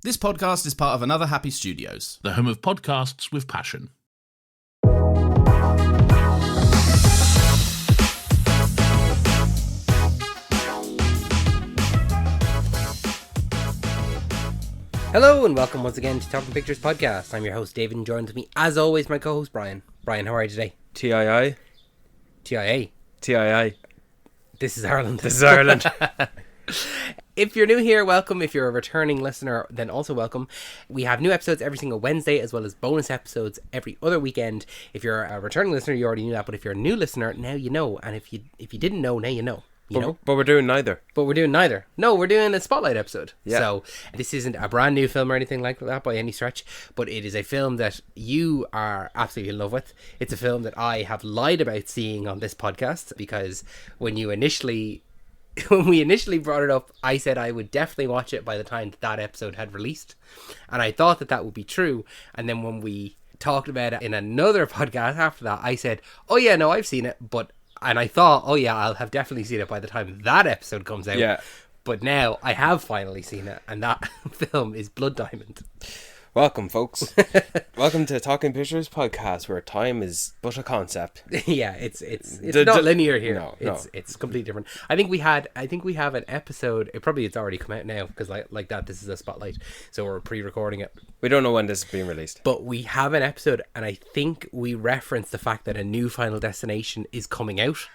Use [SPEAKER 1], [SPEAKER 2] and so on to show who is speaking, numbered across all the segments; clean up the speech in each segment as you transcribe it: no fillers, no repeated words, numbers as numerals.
[SPEAKER 1] This podcast is part of Another Happy Studios,
[SPEAKER 2] the home of podcasts with passion.
[SPEAKER 3] Hello and welcome once again to Talking Pictures Podcast. I'm your host David and joined with me as always my co-host Brian. Brian, how are you today?
[SPEAKER 4] TII.
[SPEAKER 3] TIA.
[SPEAKER 4] TII.
[SPEAKER 3] This is Ireland.
[SPEAKER 4] This is Ireland.
[SPEAKER 3] If you're new here, welcome. If you're a returning listener, then also welcome. We have new episodes every single Wednesday, as well as bonus episodes every other weekend. If you're a returning listener, you already knew that, but if you're a new listener, now you know. And if you didn't know, now you know.
[SPEAKER 4] But we're doing neither.
[SPEAKER 3] But we're doing neither. No, we're doing a spotlight episode.
[SPEAKER 4] Yeah.
[SPEAKER 3] So this isn't a brand new film or anything like that by any stretch, but it is a film that you are absolutely in love with. It's a film that I have lied about seeing on this podcast because when we initially brought it up, I said I would definitely watch it by the time that episode had released. And I thought that would be true. And then when we talked about it in another podcast after that, I said, oh yeah, no, I've seen it, and I thought, oh yeah, I'll have definitely seen it by the time that episode comes out.
[SPEAKER 4] Yeah.
[SPEAKER 3] But now I have finally seen it, and that film is Blood Diamond.
[SPEAKER 4] Welcome, folks. Welcome to Talking Pictures Podcast, where time is but a concept.
[SPEAKER 3] Yeah, it's not linear here.
[SPEAKER 4] No,
[SPEAKER 3] It's completely different. I think we have an episode. It's already come out now because like that, this is a spotlight, so we're pre-recording it.
[SPEAKER 4] We don't know when this is being released.
[SPEAKER 3] But we have an episode, and I think we referenced the fact that a new Final Destination is coming out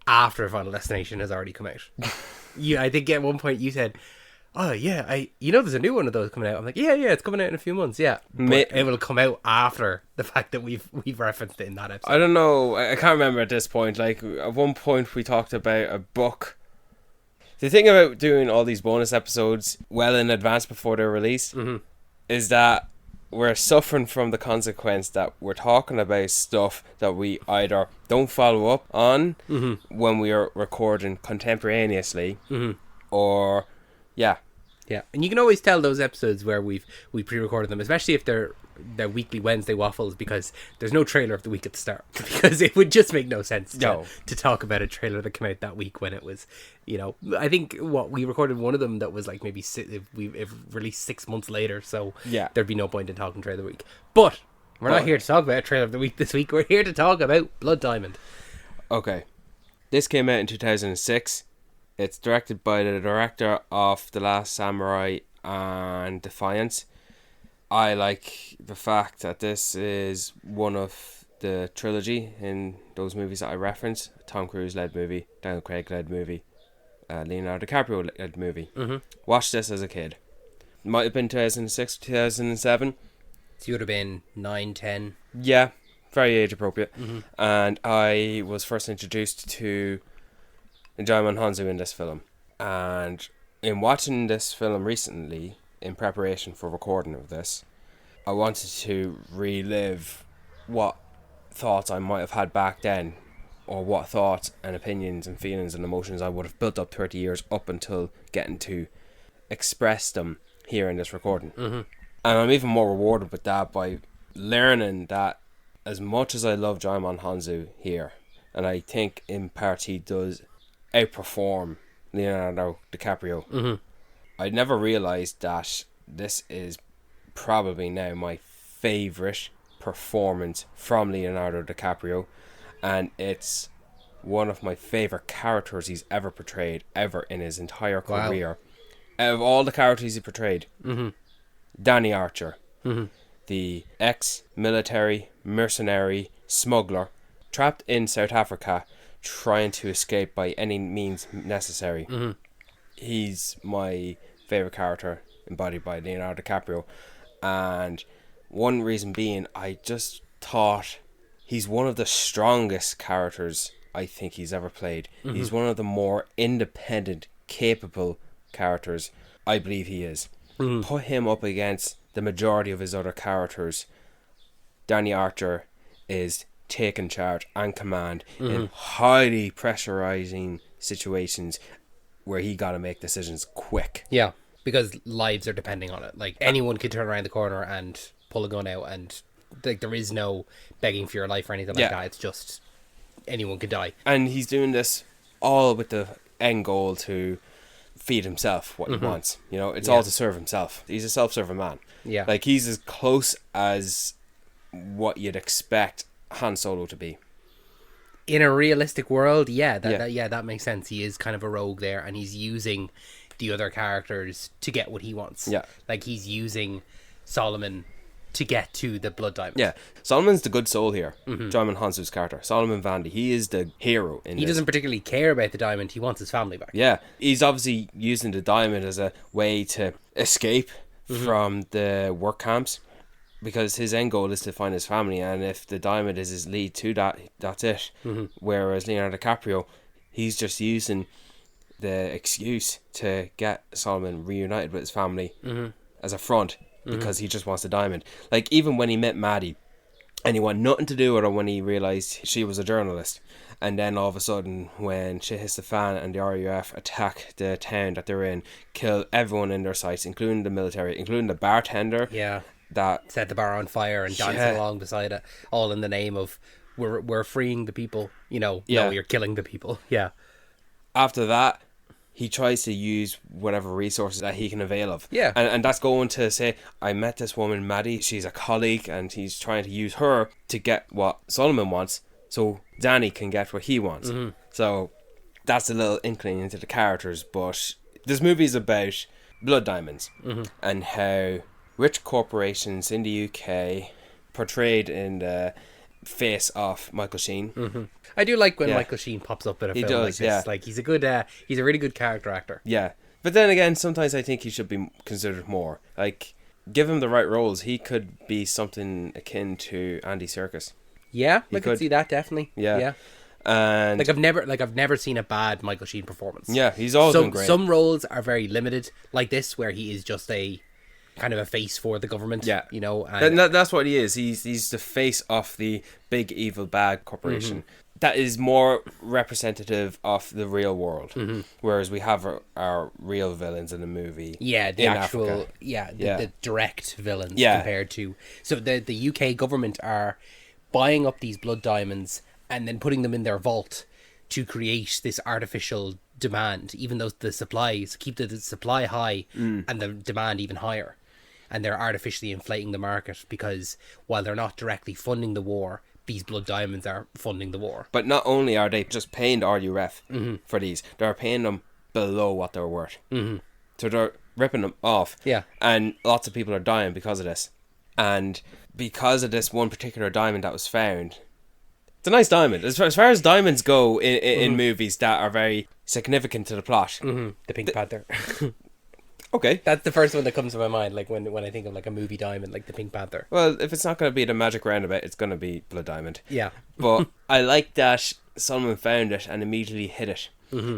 [SPEAKER 3] after Final Destination has already come out. I think at one point you said, oh yeah, there's a new one of those coming out. I'm like, yeah, it's coming out in a few months. Yeah, but it will come out after the fact that we've referenced it in that episode.
[SPEAKER 4] I don't know. I can't remember at this point. Like at one point we talked about a book. The thing about doing all these bonus episodes well in advance before they're released is that we're suffering from the consequence that we're talking about stuff that we either don't follow up on when we are recording contemporaneously, or yeah,
[SPEAKER 3] and you can always tell those episodes where we pre-recorded them, especially if they're weekly Wednesday waffles, because there's no trailer of the week at the start, because it would just make no sense to talk about a trailer that came out that week when it was, I think we recorded one of them that was like maybe it released 6 months later, so
[SPEAKER 4] yeah,
[SPEAKER 3] there'd be no point in talking trailer of the week. But we're not here to talk about a trailer of the week this week. We're here to talk about Blood Diamond.
[SPEAKER 4] Okay, this came out in 2006. It's directed by the director of The Last Samurai and Defiance. I like the fact that this is one of the trilogy in those movies that I referenced. Tom Cruise led movie, Daniel Craig led movie, Leonardo DiCaprio led movie. Watched this as a kid. Might have been 2006, 2007.
[SPEAKER 3] So you would have been 9, 10.
[SPEAKER 4] Yeah, very age appropriate. And I was first introduced to Djimon Hounsou in this film, and in watching this film recently in preparation for recording of this, I wanted to relive what thoughts I might have had back then, or what thoughts and opinions and feelings and emotions I would have built up 30 years up until getting to express them here in this recording. And I'm even more rewarded with that by learning that as much as I love Djimon Hounsou here, and I think in part he does outperform Leonardo DiCaprio, I never realised that this is probably now my favourite performance from Leonardo DiCaprio, and it's one of my favourite characters he's ever portrayed, ever in his entire career. Wow. Out of all the characters he portrayed, Danny Archer, the ex-military, mercenary, smuggler, trapped in South Africa, trying to escape by any means necessary. He's my favourite character embodied by Leonardo DiCaprio, and one reason being I just thought he's one of the strongest characters I think he's ever played. He's one of the more independent, capable characters I believe he is. Put him up against the majority of his other characters. Danny Archer is taking charge and command in highly pressurizing situations where he got to make decisions quick.
[SPEAKER 3] Yeah, because lives are depending on it. Like anyone could turn around the corner and pull a gun out, and like there is no begging for your life or anything like that. It's just anyone could die.
[SPEAKER 4] And he's doing this all with the end goal to feed himself what he wants. You know, it's all to serve himself. He's a self-serving man.
[SPEAKER 3] Yeah.
[SPEAKER 4] Like, he's as close as what you'd expect Han Solo to be.
[SPEAKER 3] In a realistic world, that makes sense. He is kind of a rogue there, and he's using the other characters to get what he wants.
[SPEAKER 4] Yeah.
[SPEAKER 3] Like, he's using Solomon to get to the blood diamond.
[SPEAKER 4] Yeah. Solomon's the good soul here. Djimon Hounsou's character. Solomon Vandy. He is the hero in
[SPEAKER 3] He
[SPEAKER 4] this.
[SPEAKER 3] doesn't particularly care about the diamond. He wants his family back.
[SPEAKER 4] Yeah. He's obviously using the diamond as a way to escape from the work camps, because his end goal is to find his family, and if the diamond is his lead to that, that's it. Whereas Leonardo DiCaprio, he's just using the excuse to get Solomon reunited with his family as a front, because he just wants the diamond. Like, even when he met Maddie and he wanted nothing to do with her when he realised she was a journalist, and then all of a sudden when shit hits the fan and the RUF attack the town that they're in, kill everyone in their sights, including the military, including the bartender.
[SPEAKER 3] Yeah.
[SPEAKER 4] That
[SPEAKER 3] Set the bar on fire and dance along beside it, all in the name of we're freeing the people. You know,
[SPEAKER 4] Yeah.
[SPEAKER 3] no, you're killing the people. Yeah.
[SPEAKER 4] after that, he tries to use whatever resources that he can avail of.
[SPEAKER 3] Yeah.
[SPEAKER 4] And that's going to say, I met this woman, Maddie, she's a colleague, and he's trying to use her to get what Solomon wants, so Danny can get what he wants. So that's a little inkling into the characters, but this movie is about blood diamonds and how rich corporations in the UK, portrayed in the face of Michael Sheen.
[SPEAKER 3] I do like when
[SPEAKER 4] Yeah.
[SPEAKER 3] Michael Sheen pops up in a
[SPEAKER 4] He
[SPEAKER 3] film like
[SPEAKER 4] does,
[SPEAKER 3] this.
[SPEAKER 4] yeah.
[SPEAKER 3] Like, he's a good, he's a really good character actor.
[SPEAKER 4] Yeah. But then again, sometimes I think he should be considered more. Like, give him the right roles, he could be something akin to Andy Serkis.
[SPEAKER 3] Yeah, I
[SPEAKER 4] could.
[SPEAKER 3] could see that definitely.
[SPEAKER 4] Yeah.
[SPEAKER 3] Yeah.
[SPEAKER 4] And
[SPEAKER 3] Like I've never seen a bad Michael Sheen performance.
[SPEAKER 4] yeah, he's always been great.
[SPEAKER 3] Some roles are very limited, like this, where he is just a kind of a face for the government.
[SPEAKER 4] Yeah.
[SPEAKER 3] You know, and
[SPEAKER 4] That's what he is. He's the face of the big evil bad corporation. That is more representative of the real world. Whereas we have our real villains in the movie.
[SPEAKER 3] yeah, the
[SPEAKER 4] in
[SPEAKER 3] actual
[SPEAKER 4] Africa.
[SPEAKER 3] the direct villains
[SPEAKER 4] Yeah.
[SPEAKER 3] compared to the UK government are buying up these blood diamonds and then putting them in their vault to create this artificial demand, even though the supplies keep the supply high and the demand even higher. And they're artificially inflating the market because while they're not directly funding the war, these blood diamonds are funding the war.
[SPEAKER 4] But not only are they just paying the RUF for these, they're paying them below what they're worth. So they're ripping them off.
[SPEAKER 3] Yeah.
[SPEAKER 4] And lots of people are dying because of this. And because of this one particular diamond that was found, it's a nice diamond. As far as diamonds go in movies that are very significant to the plot.
[SPEAKER 3] The Pink Panther.
[SPEAKER 4] Okay.
[SPEAKER 3] That's the first one that comes to my mind, like when I think of like a movie diamond, like the Pink Panther.
[SPEAKER 4] Well, if it's not going to be the Magic Roundabout, it's going to be Blood Diamond.
[SPEAKER 3] Yeah.
[SPEAKER 4] But I like that Solomon found it and immediately hid it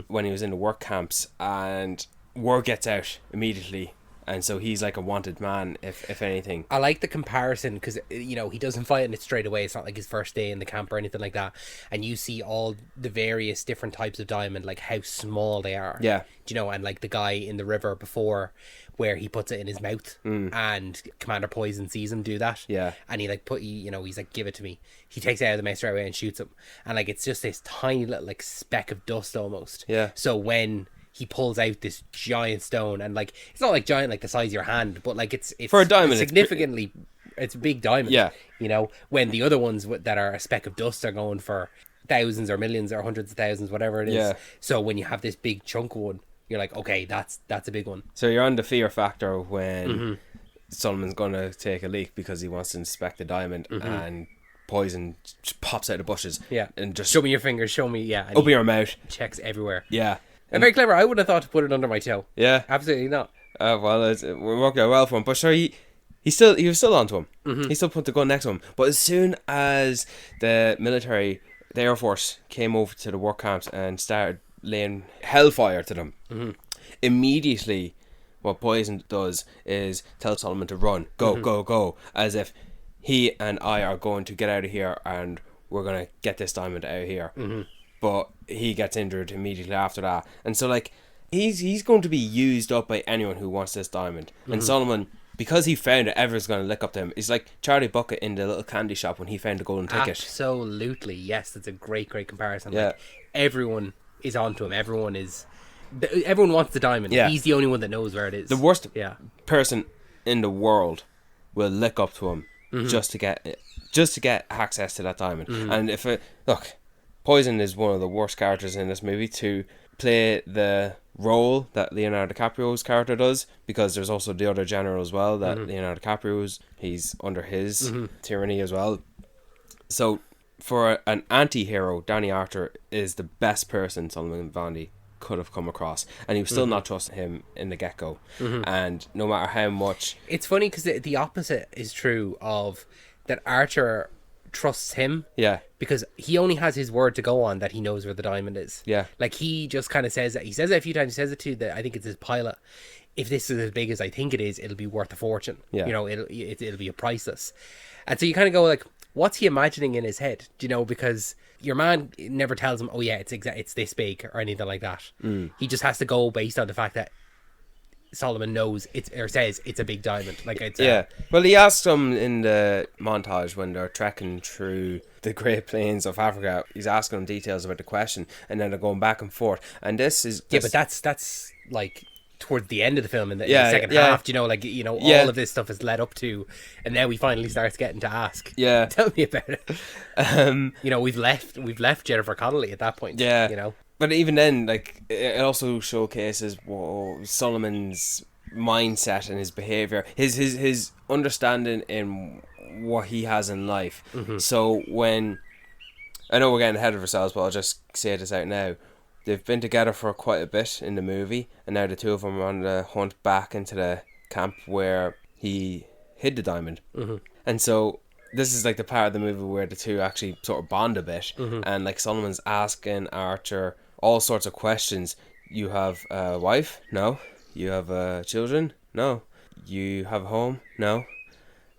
[SPEAKER 4] when he was in the work camps, and word gets out immediately, and so he's like a wanted man, if anything.
[SPEAKER 3] I like the comparison because, you know, he doesn't fight in it straight away. It's not like his first day in the camp or anything like that. And you see all the various different types of diamond, like how small they are.
[SPEAKER 4] Yeah.
[SPEAKER 3] Do you know, and like the guy in the river before where he puts it in his mouth and Commander Poison sees him do that.
[SPEAKER 4] Yeah.
[SPEAKER 3] And he like he's like, give it to me. He takes it out of the mouth straight away and shoots him. And like, it's just this tiny little like speck of dust almost.
[SPEAKER 4] Yeah.
[SPEAKER 3] So when he pulls out this giant stone, and like, it's not like giant like the size of your hand, but like it's
[SPEAKER 4] For a diamond,
[SPEAKER 3] it's
[SPEAKER 4] it's
[SPEAKER 3] significantly it's a big diamond.
[SPEAKER 4] Yeah.
[SPEAKER 3] You know, when the other ones that are a speck of dust are going for thousands or millions or hundreds of thousands, whatever it is.
[SPEAKER 4] Yeah.
[SPEAKER 3] So when you have this big chunk one, you're like, okay, that's a big one.
[SPEAKER 4] So you're on the fear factor when Solomon's going to take a leak because he wants to inspect the diamond, and Poison just pops out of the bushes.
[SPEAKER 3] Yeah.
[SPEAKER 4] And just
[SPEAKER 3] Show me your fingers, show me, yeah. And
[SPEAKER 4] open
[SPEAKER 3] he
[SPEAKER 4] your mouth.
[SPEAKER 3] checks everywhere.
[SPEAKER 4] Yeah.
[SPEAKER 3] And very clever. I would have thought to put it under my toe.
[SPEAKER 4] Yeah.
[SPEAKER 3] Absolutely not.
[SPEAKER 4] Well, it worked out well for him. But sure, he was still onto him. He still put the gun next to him. But as soon as the military, the Air Force, came over to the work camps and started laying hellfire to them, immediately what Poison does is tell Solomon to run, go, go, go, as if he and I are going to get out of here and we're going to get this diamond out of here. But he gets injured immediately after that. And so, like, he's going to be used up by anyone who wants this diamond. And Solomon, because he found it, everyone's going to lick up to him. It's like Charlie Bucket in the little candy shop when he found the golden ticket.
[SPEAKER 3] Absolutely. Yes, that's a great comparison.
[SPEAKER 4] Yeah.
[SPEAKER 3] Like, everyone is onto him. Everyone is Everyone wants the diamond.
[SPEAKER 4] Yeah.
[SPEAKER 3] He's the only one that knows where it is.
[SPEAKER 4] The worst
[SPEAKER 3] Yeah.
[SPEAKER 4] person in the world will lick up to him
[SPEAKER 3] Mm-hmm.
[SPEAKER 4] just to get access to that diamond. And look, Poison is one of the worst characters in this movie to play the role that Leonardo DiCaprio's character does, because there's also the other general as well that Leonardo DiCaprio's, he's under his tyranny as well. So for an anti-hero, Danny Arthur is the best person Solomon Vandy could have come across, and he was still not trusting him in the get-go. And no matter how much...
[SPEAKER 3] It's funny because the opposite is true of that. Archer trusts him.
[SPEAKER 4] Yeah.
[SPEAKER 3] Because he only has his word to go on that he knows where the diamond is.
[SPEAKER 4] Yeah.
[SPEAKER 3] Like, he just kind of says that. He says it a few times. He says it to I think it's his pilot. If this is as big as I think it is, it'll be worth a fortune.
[SPEAKER 4] Yeah.
[SPEAKER 3] You know, it'll be a priceless. And so you kind of go like, what's he imagining in his head? Do you know, because your man never tells him, oh yeah, it's this big or anything like that. He just has to go based on the fact that Solomon knows says it's a big diamond. Like, it's
[SPEAKER 4] well, he asks him in the montage when they're trekking through the Great Plains of Africa. He's asking him details about the question, and then they're going back and forth. And this is
[SPEAKER 3] but that's like towards the end of the film in the second half. You know, like, you know, all of this stuff is led up to, and now we finally starts getting to ask.
[SPEAKER 4] Yeah,
[SPEAKER 3] tell me about it. You know, we've left Jennifer Connelly at that point.
[SPEAKER 4] Yeah,
[SPEAKER 3] you know.
[SPEAKER 4] But even then, like, it also showcases Solomon's mindset and his behavior, his understanding in what he has in life. So when, I know we're getting ahead of ourselves, but I'll just say this out now. They've been together for quite a bit in the movie, and now the two of them are on the hunt back into the camp where he hid the diamond. And so this is like the part of the movie where the two actually sort of bond a bit, and like Solomon's asking Archer all sorts of questions. You have a wife? No. You have children? No. You have a home? No.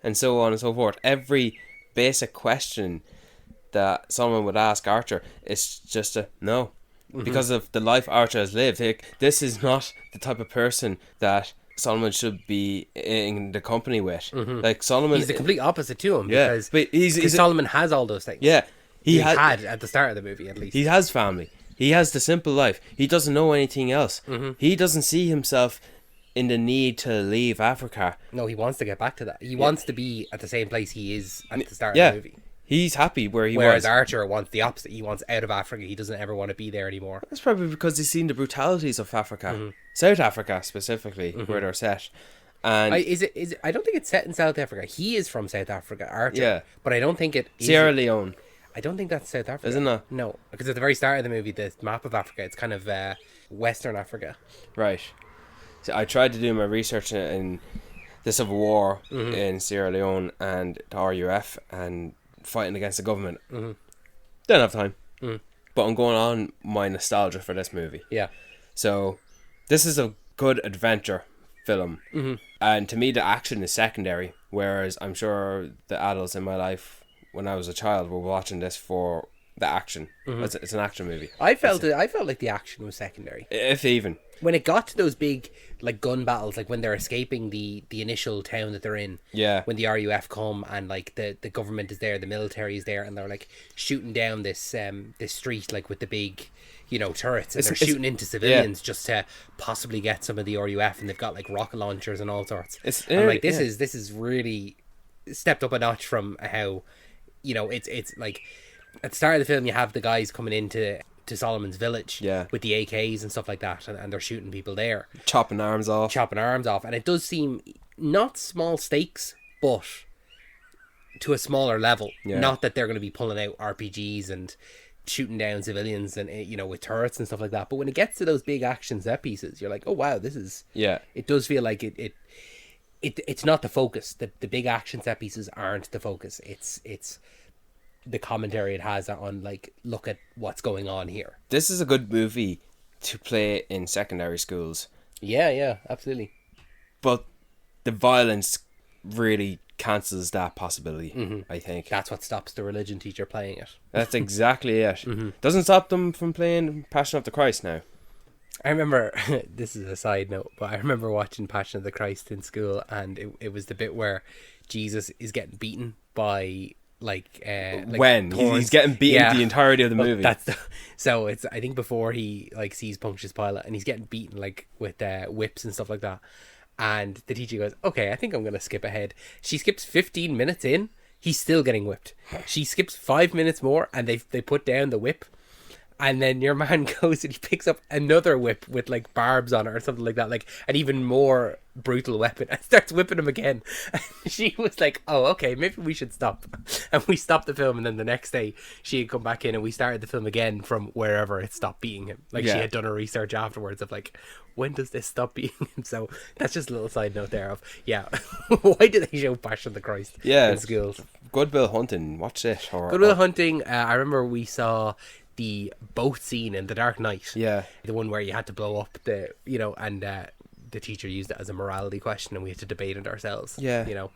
[SPEAKER 4] And so on and so forth. Every basic question that someone would ask Archer is just a no. Because of the life Archer has lived. This is not the type of person that Solomon should be in the company with. Like, Solomon,
[SPEAKER 3] he's the complete opposite to him.
[SPEAKER 4] Yeah,
[SPEAKER 3] because
[SPEAKER 4] but he's
[SPEAKER 3] Solomon has all those things.
[SPEAKER 4] Yeah,
[SPEAKER 3] he had at the start of the movie, at least.
[SPEAKER 4] He has family. He has the simple life. He doesn't know anything else. He doesn't see himself in the need to leave Africa.
[SPEAKER 3] No, he wants to get back to that. He wants to be at the same place he is at the start of the movie.
[SPEAKER 4] He's happy where he was.
[SPEAKER 3] Whereas Archer wants the opposite. He wants out of Africa. He doesn't ever want to be there anymore.
[SPEAKER 4] That's probably because he's seen the brutalities of Africa. South Africa, specifically, where they're set. And
[SPEAKER 3] is it? I don't think it's set in South Africa. He is from South Africa, Archer.
[SPEAKER 4] Yeah.
[SPEAKER 3] But I don't think it is.
[SPEAKER 4] Sierra Leone.
[SPEAKER 3] I don't think that's South Africa.
[SPEAKER 4] Isn't it?
[SPEAKER 3] No, because at the very start of the movie, the map of Africa, it's kind of Western Africa.
[SPEAKER 4] Right. So I tried to do my research in the Civil War in Sierra Leone and the RUF and fighting against the government. Didn't have time. But I'm going on my nostalgia for this movie.
[SPEAKER 3] Yeah.
[SPEAKER 4] So this is a good adventure film. And to me, the action is secondary, whereas I'm sure the adults in my life when I was a child were watching this for the action. It's an action movie.
[SPEAKER 3] I felt like the action was secondary.
[SPEAKER 4] If even.
[SPEAKER 3] When it got to those big like gun battles, like when they're escaping the initial town that they're in, when the RUF come and like the government is there, the military is there, and they're like shooting down this street like with the big, you know, turrets, and they're shooting into civilians just to possibly get some of the RUF, and they've got like rocket launchers and all sorts. I'm like, this is really stepped up a notch from how, you know, it's like at the start of the film you have the guys coming into Solomon's village with the AKs and stuff like that, and they're shooting people there,
[SPEAKER 4] chopping arms off,
[SPEAKER 3] and it does seem not small stakes, but to a smaller level. Not that they're going to be pulling out RPGs and shooting down civilians and, you know, with turrets and stuff like that, but when it gets to those big action set pieces, you're like, oh wow, this is it does feel like it's not the focus. The big action set pieces aren't the focus. It's the commentary it has on, like, look at what's going on here.
[SPEAKER 4] This is a good movie to play in secondary schools.
[SPEAKER 3] Yeah, absolutely.
[SPEAKER 4] But the violence really cancels that possibility, I think.
[SPEAKER 3] That's what stops the religion teacher playing it.
[SPEAKER 4] That's exactly it. Doesn't stop them from playing Passion of the Christ now.
[SPEAKER 3] I remember, this is a side note, but I remember watching Passion of the Christ in school, and it was the bit where Jesus is getting beaten by
[SPEAKER 4] when
[SPEAKER 3] thorns.
[SPEAKER 4] he's getting beaten the entirety of the
[SPEAKER 3] Well,
[SPEAKER 4] movie.
[SPEAKER 3] So it's, I think, before he like sees Punctious Pilot, and he's getting beaten like with whips and stuff like that. And the teacher goes, "Okay, I think I'm gonna skip ahead." She skips 15 minutes in. He's still getting whipped. She skips 5 minutes more, and they put down the whip. And then your man goes and he picks up another whip with like barbs on it or something like that, like an even more brutal weapon, and starts whipping him again. And she was like, "Oh, okay, maybe we should stop." And we stopped the film, and then the next day she had come back in and we started the film again from wherever it stopped beating him. Like she had done her research afterwards of like, when does this stop beating him? So that's just a little side note there of, why did they show Passion of the Christ in schools?
[SPEAKER 4] Good Will Hunting, watch it.
[SPEAKER 3] Good Will Hunting, I remember we saw the boat scene in The Dark Knight.
[SPEAKER 4] Yeah.
[SPEAKER 3] The one where you had to blow up and the teacher used it as a morality question and we had to debate it ourselves.
[SPEAKER 4] Yeah.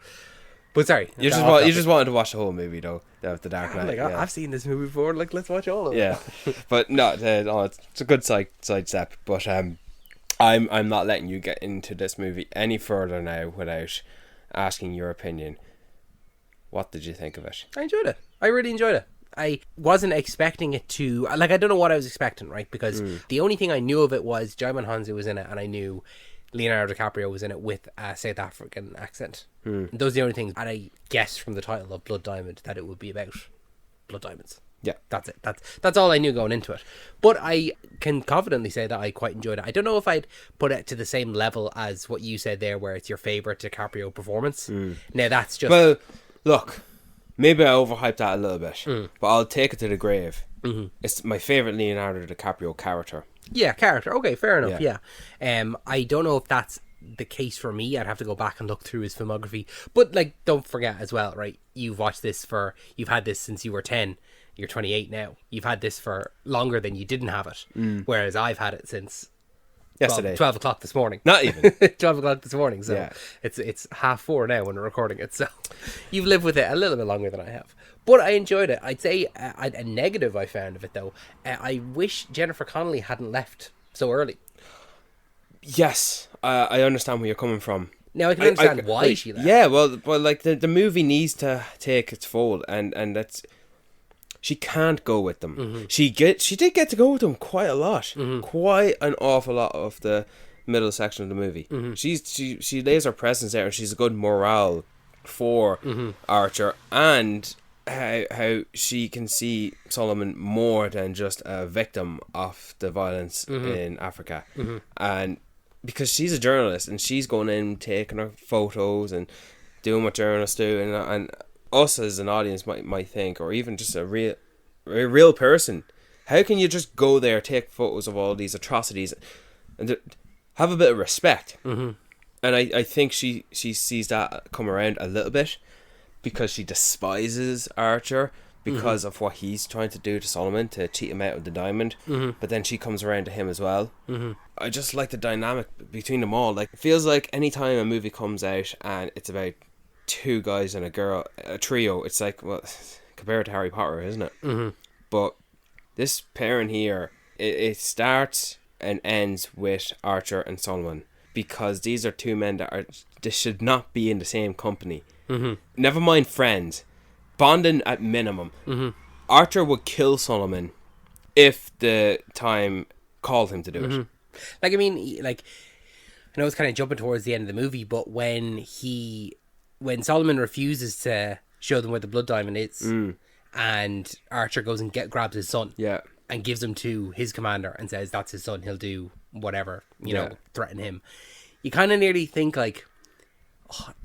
[SPEAKER 3] But sorry.
[SPEAKER 4] You just wanted to watch the whole movie though, The Dark Knight.
[SPEAKER 3] Like, I've seen this movie before, like, let's watch all of it.
[SPEAKER 4] Yeah. But no, it's a good sidestep. But I'm not letting you get into this movie any further now without asking your opinion. What did you think of it?
[SPEAKER 3] I enjoyed it. I really enjoyed it. I wasn't expecting it to... Like, I don't know what I was expecting, right? Because the only thing I knew of it was Djimon Hounsou was in it, and I knew Leonardo DiCaprio was in it with a South African accent. Those are the only things. And I guessed from the title of Blood Diamond that it would be about blood diamonds.
[SPEAKER 4] Yeah.
[SPEAKER 3] That's it. That's all I knew going into it. But I can confidently say that I quite enjoyed it. I don't know if I'd put it to the same level as what you said there, where it's your favourite DiCaprio performance. Now, that's just...
[SPEAKER 4] Well, look... Maybe I overhyped that a little bit, but I'll take it to the grave. It's my favourite Leonardo DiCaprio character.
[SPEAKER 3] Yeah, character. Okay, fair enough. Yeah. I don't know if that's the case for me. I'd have to go back and look through his filmography. But like, don't forget as well, right? You've had this since you were 10. You're 28 now. You've had this for longer than you didn't have it. Whereas I've had it since
[SPEAKER 4] yesterday,
[SPEAKER 3] 12 o'clock this morning.
[SPEAKER 4] Not even
[SPEAKER 3] 12 o'clock this morning. So it's 4:30 now when we're recording it. So you've lived with it a little bit longer than I have. But I enjoyed it. I'd say a negative I found of it though. I wish Jennifer Connelly hadn't left so early.
[SPEAKER 4] Yes, I understand where you're coming from.
[SPEAKER 3] Now I can understand why she left.
[SPEAKER 4] Yeah, well, like the movie needs to take its fold, and that's. She can't go with them. She did get to go with them quite a lot, quite an awful lot of the middle section of the movie. She lays her presence there, and she's a good morale for Archer, and how she can see Solomon more than just a victim of the violence in Africa, and because she's a journalist and she's going in taking her photos and doing what journalists do, and us as an audience might think, or even just a real person, how can you just go there, take photos of all these atrocities and have a bit of respect? And I think she sees that come around a little bit because she despises Archer because of what he's trying to do to Solomon to cheat him out of the diamond, but then she comes around to him as well. I just like the dynamic between them all. Like, it feels like anytime a movie comes out and it's about two guys and a girl, a trio, it's like, well, compared to Harry Potter, isn't it? But this pairing here, it starts and ends with Archer and Solomon, because these are two men they should not be in the same company. Never mind friends, bonding at minimum. Archer would kill Solomon if the time called him to do it.
[SPEAKER 3] Like, I mean, like, I know it's kind of jumping towards the end of the movie, but when Solomon refuses to show them where the blood diamond is, and Archer goes and grabs his son, and gives him to his commander and says that's his son, he'll do whatever, you know, threaten him. You kind of nearly think like,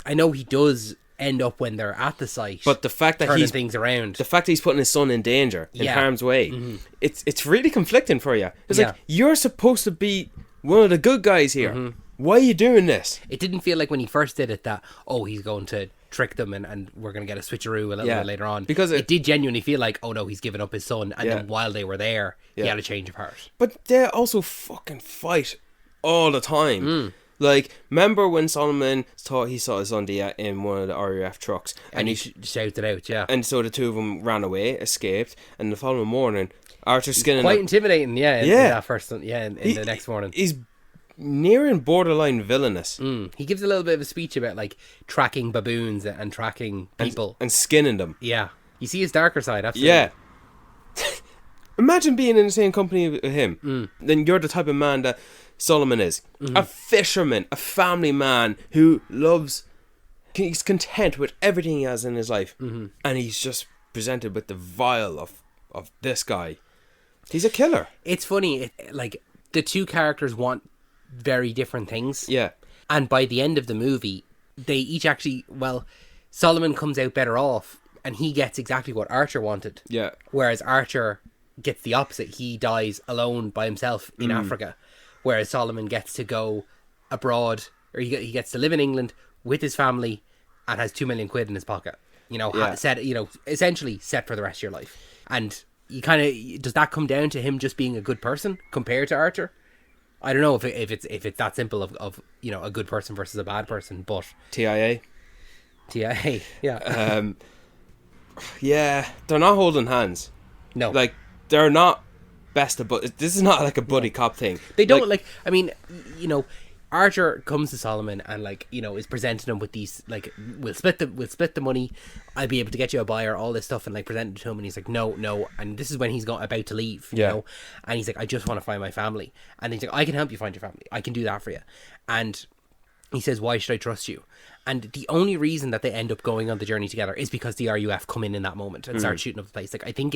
[SPEAKER 3] I know he does end up when they're at the site,
[SPEAKER 4] but the fact that
[SPEAKER 3] turning things around,
[SPEAKER 4] the fact that he's putting his son in danger, in harm's way, it's really conflicting for you. It's like, you're supposed to be one of the good guys here. Why are you doing this?
[SPEAKER 3] It didn't feel like when he first did it that, oh, he's going to trick them and we're going to get a switcheroo a little bit later on. Because it did genuinely feel like, oh no, he's given up his son, and then while they were there, he had a change of heart.
[SPEAKER 4] But they also fucking fight all the time. Like, remember when Solomon thought he saw his son in one of the RAF trucks,
[SPEAKER 3] and he shouted out,
[SPEAKER 4] and so the two of them ran away, escaped, and the following morning, Archer's skinning
[SPEAKER 3] quite intimidating, in that first one, in the next morning.
[SPEAKER 4] He's nearing borderline villainous.
[SPEAKER 3] He gives a little bit of a speech about like tracking baboons and tracking people
[SPEAKER 4] and skinning them.
[SPEAKER 3] Yeah. You see his darker side, absolutely.
[SPEAKER 4] Yeah. Imagine being in the same company with him. Then you're the type of man that Solomon is. A fisherman, a family man who loves... He's content with everything he has in his life. And he's just presented with the vile of this guy. He's a killer.
[SPEAKER 3] It's funny, like, the two characters want very different things.
[SPEAKER 4] Yeah.
[SPEAKER 3] And by the end of the movie, they each actually... Well, Solomon comes out better off, and he gets exactly what Archer wanted.
[SPEAKER 4] Yeah.
[SPEAKER 3] Whereas Archer gets the opposite. He dies alone by himself in Africa. Whereas Solomon gets to go abroad, or he gets to live in England with his family and has 2 million quid in his pocket. You know, essentially set for the rest of your life. And you kind of... Does that come down to him just being a good person compared to Archer? I don't know if it's that simple of you know, a good person versus a bad person, but...
[SPEAKER 4] TIA.
[SPEAKER 3] TIA, yeah.
[SPEAKER 4] Yeah, they're not holding hands.
[SPEAKER 3] No.
[SPEAKER 4] Like, they're not best of buddies. This is not like a buddy cop thing.
[SPEAKER 3] They don't, like, I mean, you know, Archer comes to Solomon and, like, you know, is presenting him with these, like, we'll split the money, I'll be able to get you a buyer, all this stuff, and, like, present it to him, and he's like, no, and this is when he's about to leave, you know, and he's like, I just want to find my family, and he's like, I can help you find your family, I can do that for you, and he says, why should I trust you? And the only reason that they end up going on the journey together is because the RUF come in that moment and start shooting up the place. Like, I think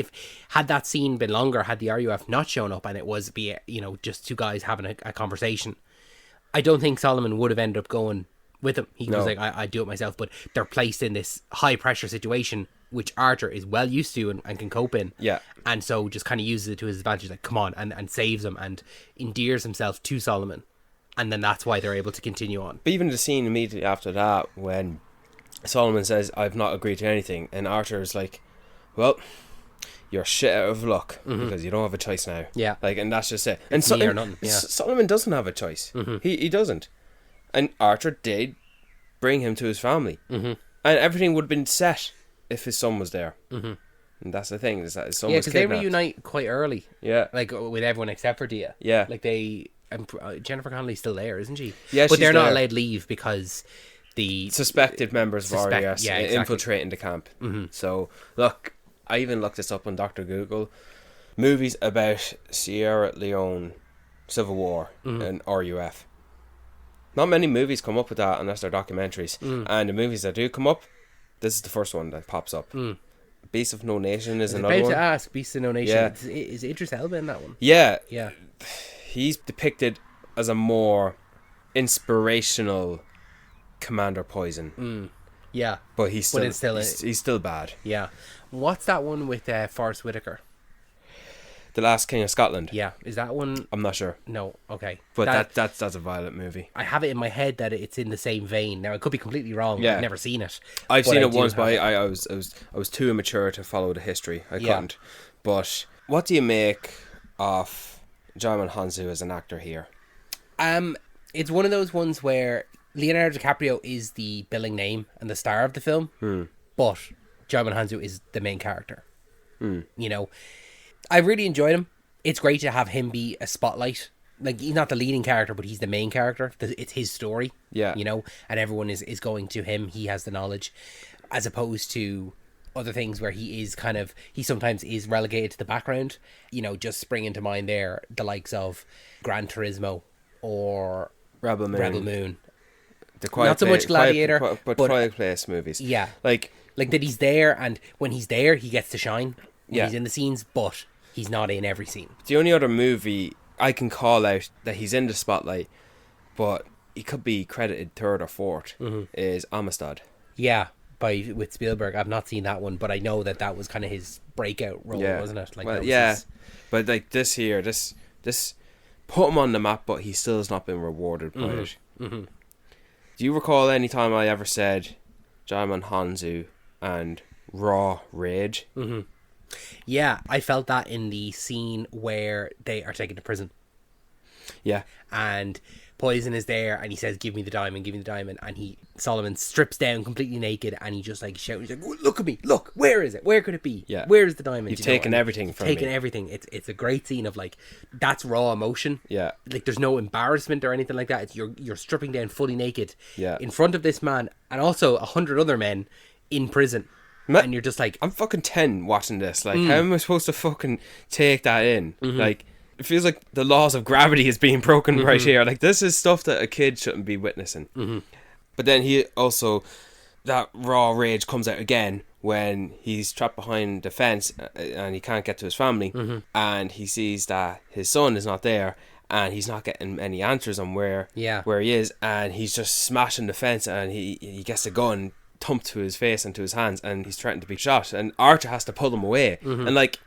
[SPEAKER 3] had that scene been longer, had the RUF not shown up and it was you know, just two guys having a conversation, I don't think Solomon would have ended up going with him. He was like, I'd do it myself. But they're placed in this high pressure situation, which Archer is well used to and can cope in.
[SPEAKER 4] Yeah.
[SPEAKER 3] And so just kind of uses it to his advantage, like, come on, and saves him and endears himself to Solomon. And then that's why they're able to continue on.
[SPEAKER 4] But even the scene immediately after that, when Solomon says, I've not agreed to anything, and Archer's like, well, you're shit out of luck because you don't have a choice now.
[SPEAKER 3] Yeah.
[SPEAKER 4] Like, and that's just it.
[SPEAKER 3] It's
[SPEAKER 4] And
[SPEAKER 3] me or nothing. Yeah.
[SPEAKER 4] Solomon doesn't have a choice. He doesn't. And Archer did bring him to his family. And everything would have been set if his son was there. And that's the thing, is that his son was
[SPEAKER 3] because they
[SPEAKER 4] kidnapped.
[SPEAKER 3] reunite quite early.
[SPEAKER 4] Yeah.
[SPEAKER 3] Like, with everyone except for Dia.
[SPEAKER 4] Yeah.
[SPEAKER 3] Like, Jennifer Connelly's still there, isn't she?
[SPEAKER 4] Yeah,
[SPEAKER 3] but
[SPEAKER 4] she's
[SPEAKER 3] they're not
[SPEAKER 4] there.
[SPEAKER 3] allowed leave because the
[SPEAKER 4] Suspected members of RES
[SPEAKER 3] exactly.
[SPEAKER 4] infiltrating the camp. So, look, I even looked this up on Dr. Google. Movies about Sierra Leone Civil War and RUF. Not many movies come up with that unless they're documentaries. And the movies that do come up, this is the first one that pops up. Beast of No Nation is another
[SPEAKER 3] about
[SPEAKER 4] one.
[SPEAKER 3] to ask, Beast of No Nation.
[SPEAKER 4] Yeah.
[SPEAKER 3] Is Idris Elba in that one?
[SPEAKER 4] Yeah,
[SPEAKER 3] Yeah.
[SPEAKER 4] he's depicted as a more inspirational Commander Poison.
[SPEAKER 3] Yeah.
[SPEAKER 4] But he's still,
[SPEAKER 3] it's still
[SPEAKER 4] he's still bad.
[SPEAKER 3] Yeah. What's that one with Forrest Whitaker?
[SPEAKER 4] The Last King of Scotland.
[SPEAKER 3] Yeah. Is that one?
[SPEAKER 4] I'm not sure.
[SPEAKER 3] No. Okay.
[SPEAKER 4] But that's a violent movie.
[SPEAKER 3] I have it in my head that it's in the same vein. Now, I could be completely wrong.
[SPEAKER 4] Yeah.
[SPEAKER 3] I've never seen it.
[SPEAKER 4] I've
[SPEAKER 3] but
[SPEAKER 4] seen
[SPEAKER 3] I
[SPEAKER 4] it
[SPEAKER 3] do
[SPEAKER 4] once,
[SPEAKER 3] have
[SPEAKER 4] but
[SPEAKER 3] it.
[SPEAKER 4] I was too immature to follow the history. I
[SPEAKER 3] Yeah.
[SPEAKER 4] couldn't. But what do you make of Djimon Hounsou as an actor here?
[SPEAKER 3] It's one of those ones where Leonardo DiCaprio is the billing name and the star of the film, but Djimon Hounsou is the main character. You know, I really enjoyed him. It's great to have him be a spotlight. Like, he's not the leading character, but he's the main character. It's his story.
[SPEAKER 4] Yeah.
[SPEAKER 3] You know, and everyone is going to him. He has the knowledge, as opposed to other things where he sometimes is relegated to the background. You know, just springing to mind there the likes of Gran Turismo or
[SPEAKER 4] Rebel Moon. The Quiet
[SPEAKER 3] Not so much Gladiator,
[SPEAKER 4] but
[SPEAKER 3] but-
[SPEAKER 4] Quiet Place movies.
[SPEAKER 3] Yeah.
[SPEAKER 4] Like,
[SPEAKER 3] that he's there, and when he's there, he gets to shine. When
[SPEAKER 4] Yeah.
[SPEAKER 3] he's in the scenes, but he's not in every scene.
[SPEAKER 4] the only other movie I can call out that he's in the spotlight, but he could be credited third or fourth, is Amistad.
[SPEAKER 3] Yeah, with Spielberg. I've not seen that one, but I know that was kind of his breakout role, wasn't it? Like,
[SPEAKER 4] well,
[SPEAKER 3] that was
[SPEAKER 4] yeah.
[SPEAKER 3] his-
[SPEAKER 4] But like this here, this put him on the map, but he still has not been rewarded by it. Do you recall any time I ever said Djimon Hounsou and raw rage?
[SPEAKER 3] Yeah, I felt that in the scene where they are taken to prison.
[SPEAKER 4] Yeah.
[SPEAKER 3] And Poison is there, and he says, give me the diamond, and Solomon strips down completely naked, and he just like shouts, he's like, look at me, look, where is it, where could it be,
[SPEAKER 4] Yeah.
[SPEAKER 3] where is the diamond?
[SPEAKER 4] You've
[SPEAKER 3] You know,
[SPEAKER 4] taken
[SPEAKER 3] and
[SPEAKER 4] everything from
[SPEAKER 3] taken
[SPEAKER 4] me.
[SPEAKER 3] everything. It's a great scene of, like, that's raw emotion.
[SPEAKER 4] Yeah.
[SPEAKER 3] Like, there's no embarrassment or anything like that. It's you're stripping down fully naked
[SPEAKER 4] Yeah.
[SPEAKER 3] in front of this man, and also 100 other men in prison. and you're just like,
[SPEAKER 4] I'm fucking 10 watching this. Like, how am I supposed to fucking take that in? Like, it feels like the laws of gravity is being broken right here. Like, this is stuff that a kid shouldn't be witnessing. But then he also, that raw rage comes out again when he's trapped behind the fence and he can't get to his family, and he sees that his son is not there, and he's not getting any answers on where he is, and he's just smashing the fence, and he gets a gun thumped to his face and to his hands, and he's threatened to be shot, and Archer has to pull him away. And like,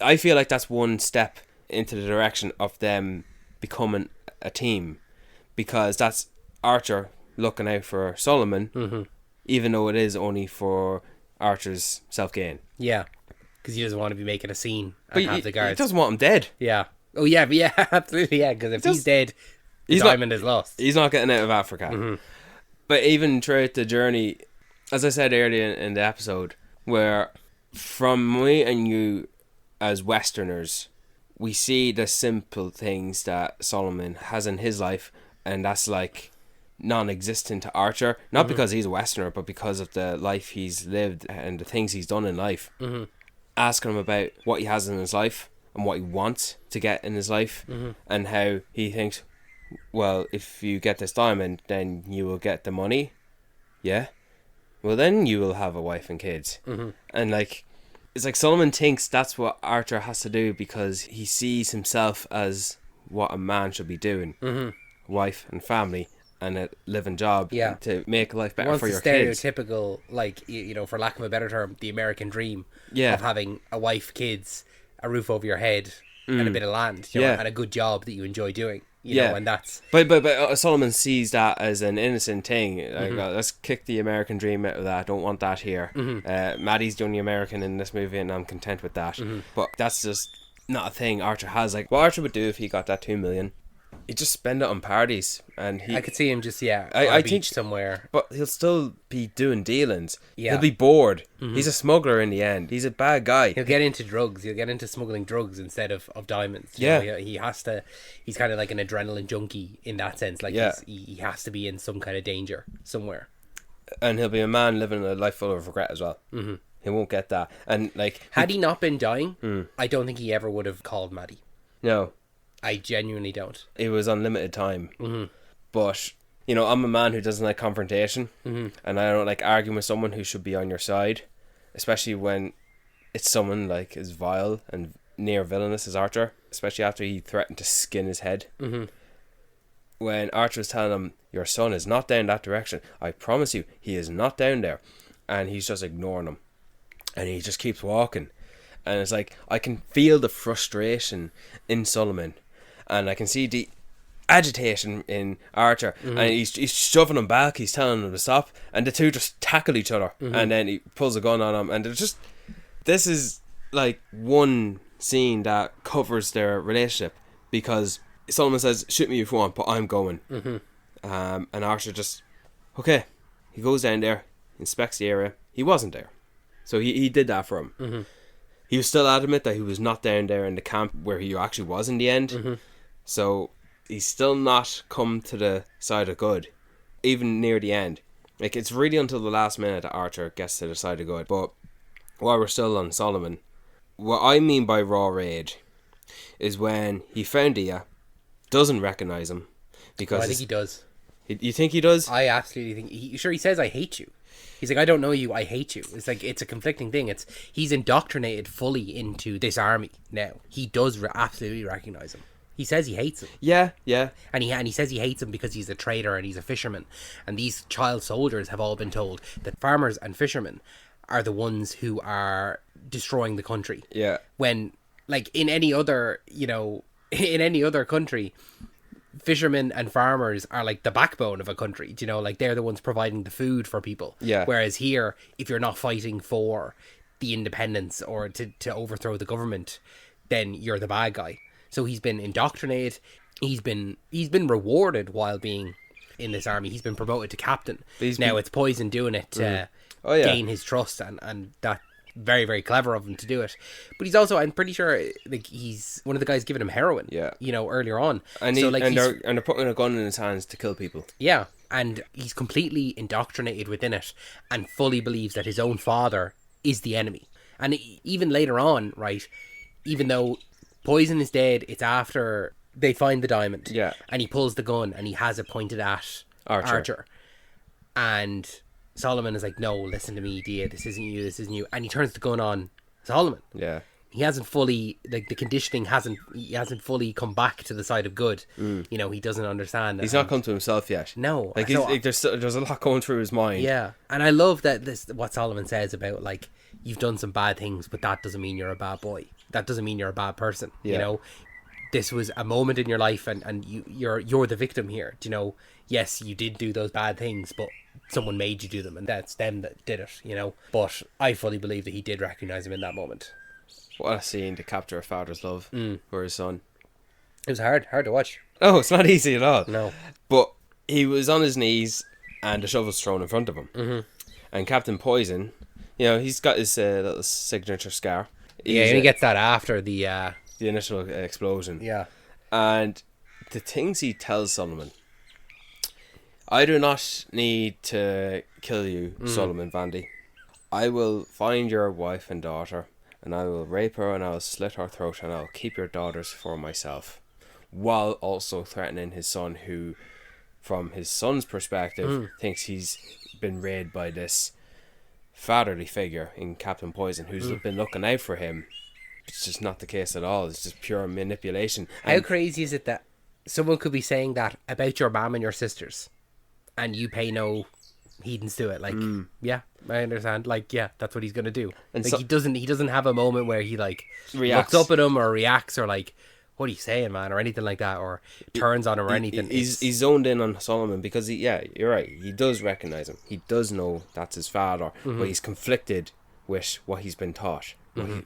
[SPEAKER 4] I feel like that's one step into the direction of them becoming a team, because that's Archer looking out for Solomon, even though it is only for Archer's self-gain.
[SPEAKER 3] Yeah, because he doesn't want to be making a scene and
[SPEAKER 4] But
[SPEAKER 3] have the
[SPEAKER 4] he
[SPEAKER 3] guards.
[SPEAKER 4] doesn't want him dead.
[SPEAKER 3] Yeah. Oh yeah, but yeah, absolutely, yeah. Because if he's dead, the
[SPEAKER 4] He's
[SPEAKER 3] diamond is lost.
[SPEAKER 4] He's not getting out of Africa. But even throughout the journey, as I said earlier in the episode, where from me and you as Westerners, we see the simple things that Solomon has in his life, and that's like non-existent to Archer, not because he's a Westerner, but because of the life he's lived and the things he's done in life. Asking him about what he has in his life and what he wants to get in his life, and how he thinks, well, if you get this diamond, then you will get the money. Yeah, well, then you will have a wife and kids. And like, it's like Solomon thinks that's what Archer has to do because he sees himself as what a man should be doing. Wife and family and a living job to make life better for your kids.
[SPEAKER 3] Stereotypical, like, you know, for lack of a better term, the American dream
[SPEAKER 4] Yeah.
[SPEAKER 3] of having a wife, kids, a roof over your head, and a bit of land, you know,
[SPEAKER 4] Yeah.
[SPEAKER 3] and a good job that you enjoy doing. You
[SPEAKER 4] Yeah.
[SPEAKER 3] know, and that's...
[SPEAKER 4] But Solomon sees that as an innocent thing. Like, let's kick the American dream out of that. I don't want that here. Maddie's the only American in this movie, and I'm content with that. But that's just not a thing Archer has. Like, what Archer would do if he got that $2 million, he'd just spend it on parties, and I
[SPEAKER 3] could see him just, on
[SPEAKER 4] I
[SPEAKER 3] a
[SPEAKER 4] think
[SPEAKER 3] beach somewhere.
[SPEAKER 4] But he'll still be doing dealings.
[SPEAKER 3] Yeah.
[SPEAKER 4] He'll be bored. He's a smuggler in the end. He's a bad guy.
[SPEAKER 3] He'll get into drugs. He'll get into smuggling drugs instead of diamonds. You
[SPEAKER 4] Yeah.
[SPEAKER 3] know, he has to. He's kind of like an adrenaline junkie in that sense. Like, he has to be in some kind of danger somewhere.
[SPEAKER 4] And he'll be a man living a life full of regret as well. He won't get that. And like,
[SPEAKER 3] Had he not been dying, I don't think he ever would have called Maddie.
[SPEAKER 4] no,
[SPEAKER 3] I genuinely don't.
[SPEAKER 4] it was unlimited time. But you know, I'm a man who doesn't like confrontation, and I don't like arguing with someone who should be on your side, especially when it's someone like as vile and near villainous as Archer. Especially after he threatened to skin his head. When Archer was telling him, "Your son is not down that direction. I promise you, he is not down there," and he's just ignoring him, and he just keeps walking, and it's like I can feel the frustration in Solomon. And I can see the agitation in Archer, and he's shoving him back. He's telling him to stop, and the two just tackle each other. And then he pulls a gun on him, and this is like one scene that covers their relationship, because Solomon says, "Shoot me if you want, but I'm going." And Archer just, okay. He goes down there, inspects the area. He wasn't there, so he did that for him. He was still adamant that he was not down there in the camp where he actually was in the end. So he's still not come to the side of good, even near the end. Like, it's really until the last minute that Archer gets to the side of good. But while we're still on Solomon, what I mean by raw rage is when he found Dia, doesn't recognise him, because
[SPEAKER 3] I think he does.
[SPEAKER 4] You think he does?
[SPEAKER 3] I absolutely think he says, "I hate you." He's like, "I don't know you, I hate you." It's like, it's a conflicting thing. He's indoctrinated fully into this army now. He does absolutely recognise him. He says he hates him.
[SPEAKER 4] Yeah.
[SPEAKER 3] And he says he hates him because he's a traitor and he's a fisherman. And these child soldiers have all been told that farmers and fishermen are the ones who are destroying the country.
[SPEAKER 4] Yeah.
[SPEAKER 3] When, like, in any other country, fishermen and farmers are like the backbone of a country. You know, like, they're the ones providing the food for people.
[SPEAKER 4] Yeah.
[SPEAKER 3] Whereas here, if you're not fighting for the independence or to overthrow the government, then you're the bad guy. So he's been indoctrinated. He's been rewarded while being in this army. He's been promoted to captain. It's Poison doing it to gain his trust, and that very, very clever of him to do it. But he's also, I'm pretty sure, like, he's one of the guys giving him heroin.
[SPEAKER 4] Yeah.
[SPEAKER 3] Earlier on.
[SPEAKER 4] And,
[SPEAKER 3] so, like,
[SPEAKER 4] they're putting a gun in his hands to kill people.
[SPEAKER 3] yeah, and he's completely indoctrinated within it and fully believes that his own father is the enemy. And even later on, right, even though Poison is dead, it's after they find the diamond.
[SPEAKER 4] Yeah.
[SPEAKER 3] And he pulls the gun and he has it pointed at
[SPEAKER 4] Archer.
[SPEAKER 3] And Solomon is like, no, listen to me, Dia, this isn't you. And he turns the gun on Solomon.
[SPEAKER 4] Yeah.
[SPEAKER 3] He hasn't fully, like, the conditioning hasn't fully come back to the side of good. He doesn't understand.
[SPEAKER 4] He's not come to himself yet.
[SPEAKER 3] No.
[SPEAKER 4] Like,
[SPEAKER 3] So-
[SPEAKER 4] there's a lot going through his mind.
[SPEAKER 3] Yeah, and I love that what Solomon says about, like, you've done some bad things, but that doesn't mean you're a bad boy. That doesn't mean you're a bad person.
[SPEAKER 4] Yeah.
[SPEAKER 3] This was a moment in your life, and you're the victim here. Yes, you did do those bad things, but someone made you do them, and that's them that did it. But I fully believe that he did recognize him in that moment.
[SPEAKER 4] What a scene to capture a father's love for his son.
[SPEAKER 3] It was hard to watch.
[SPEAKER 4] Oh, it's not easy at all.
[SPEAKER 3] No.
[SPEAKER 4] But he was on his knees and a shovel's thrown in front of him.
[SPEAKER 3] Mm-hmm.
[SPEAKER 4] And Captain Poison, he's got his little signature scar.
[SPEAKER 3] Yeah, and he gets that after the
[SPEAKER 4] initial explosion.
[SPEAKER 3] yeah.
[SPEAKER 4] And the things he tells Solomon. I do not need to kill you, Solomon Vandy. I will find your wife and daughter, and I will rape her, and I will slit her throat, and I will keep your daughters for myself. While also threatening his son, who, from his son's perspective, thinks he's been raided by this fatherly figure in Captain Poison, who's been looking out for him. It's just not the case at all. It's just pure manipulation.
[SPEAKER 3] How crazy is it that someone could be saying that about your mom and your sisters, and you pay no heedance to it? Like, yeah, I understand. Like, yeah, that's what he's gonna do.
[SPEAKER 4] And
[SPEAKER 3] Like,
[SPEAKER 4] so-
[SPEAKER 3] he doesn't have a moment where he, like,
[SPEAKER 4] Reacts.
[SPEAKER 3] looks up at him or reacts or, like, what are you saying, man, or anything like that, or turns on him or anything.
[SPEAKER 4] He's zoned in on Solomon because you're right. He does recognize him. He does know that's his father, but he's conflicted with what he's been taught,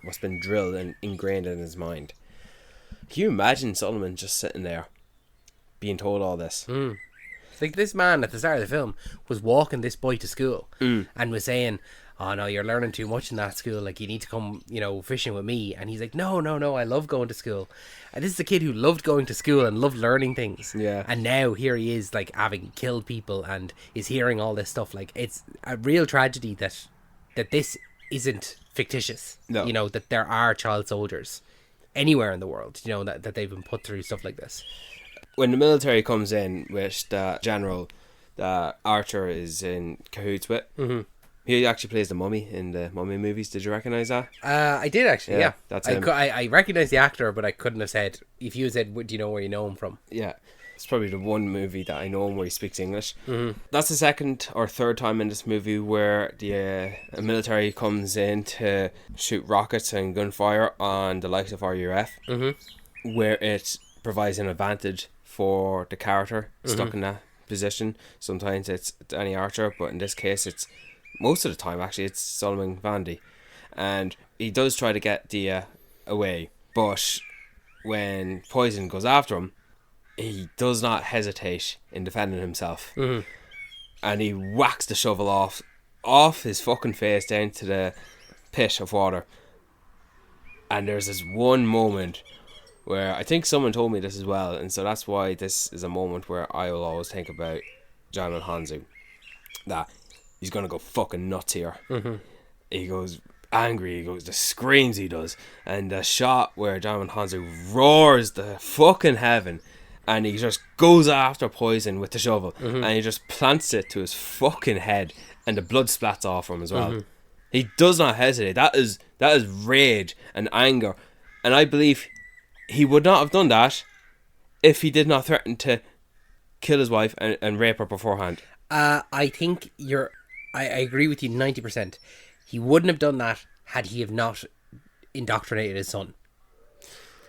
[SPEAKER 4] what's been drilled and ingrained in his mind. Can you imagine Solomon just sitting there, being told all this?
[SPEAKER 3] Like, this man at the start of the film was walking this boy to school and was saying, oh no, you're learning too much in that school, like, you need to come, fishing with me. And he's like, no, I love going to school. And this is a kid who loved going to school and loved learning things.
[SPEAKER 4] Yeah.
[SPEAKER 3] And now here he is, like, having killed people and is hearing all this stuff. Like, it's a real tragedy that this isn't fictitious.
[SPEAKER 4] No.
[SPEAKER 3] That there are child soldiers anywhere in the world, that they've been put through stuff like this.
[SPEAKER 4] When the military comes in with the general that Archer is in cahoots with, he actually plays the Mummy in the Mummy movies. Did you recognize that?
[SPEAKER 3] I did actually, yeah.
[SPEAKER 4] that's
[SPEAKER 3] I,
[SPEAKER 4] him.
[SPEAKER 3] I recognised the actor, but I couldn't have said, if you said, do you know where you know him from?
[SPEAKER 4] Yeah. It's probably the one movie that I know him where he speaks English. That's the second or third time in this movie where the military comes in to shoot rockets and gunfire on the likes of RUF, where it provides an advantage for the character stuck in that position. Sometimes it's Danny Archer, but in this case it's most of the time actually it's Solomon Vandy, and he does try to get Dia away, but when Poison goes after him, he does not hesitate in defending himself, and he whacks the shovel off his fucking face down to the pit of water. And there's this one moment where I think someone told me this as well, and so that's why this is a moment where I will always think about Djimon Hounsou, that he's gonna go fucking nuts here. He goes angry, he goes, the screams he does, and the shot where Djimon Hounsou roars the fucking heaven, and he just goes after Poison with the shovel, and he just plants it to his fucking head, and the blood splats off him as well. He does not hesitate. That is rage and anger, and I believe he would not have done that if he did not threaten to kill his wife and rape her beforehand.
[SPEAKER 3] I think I agree with you 90%. He wouldn't have done that had he have not indoctrinated his son.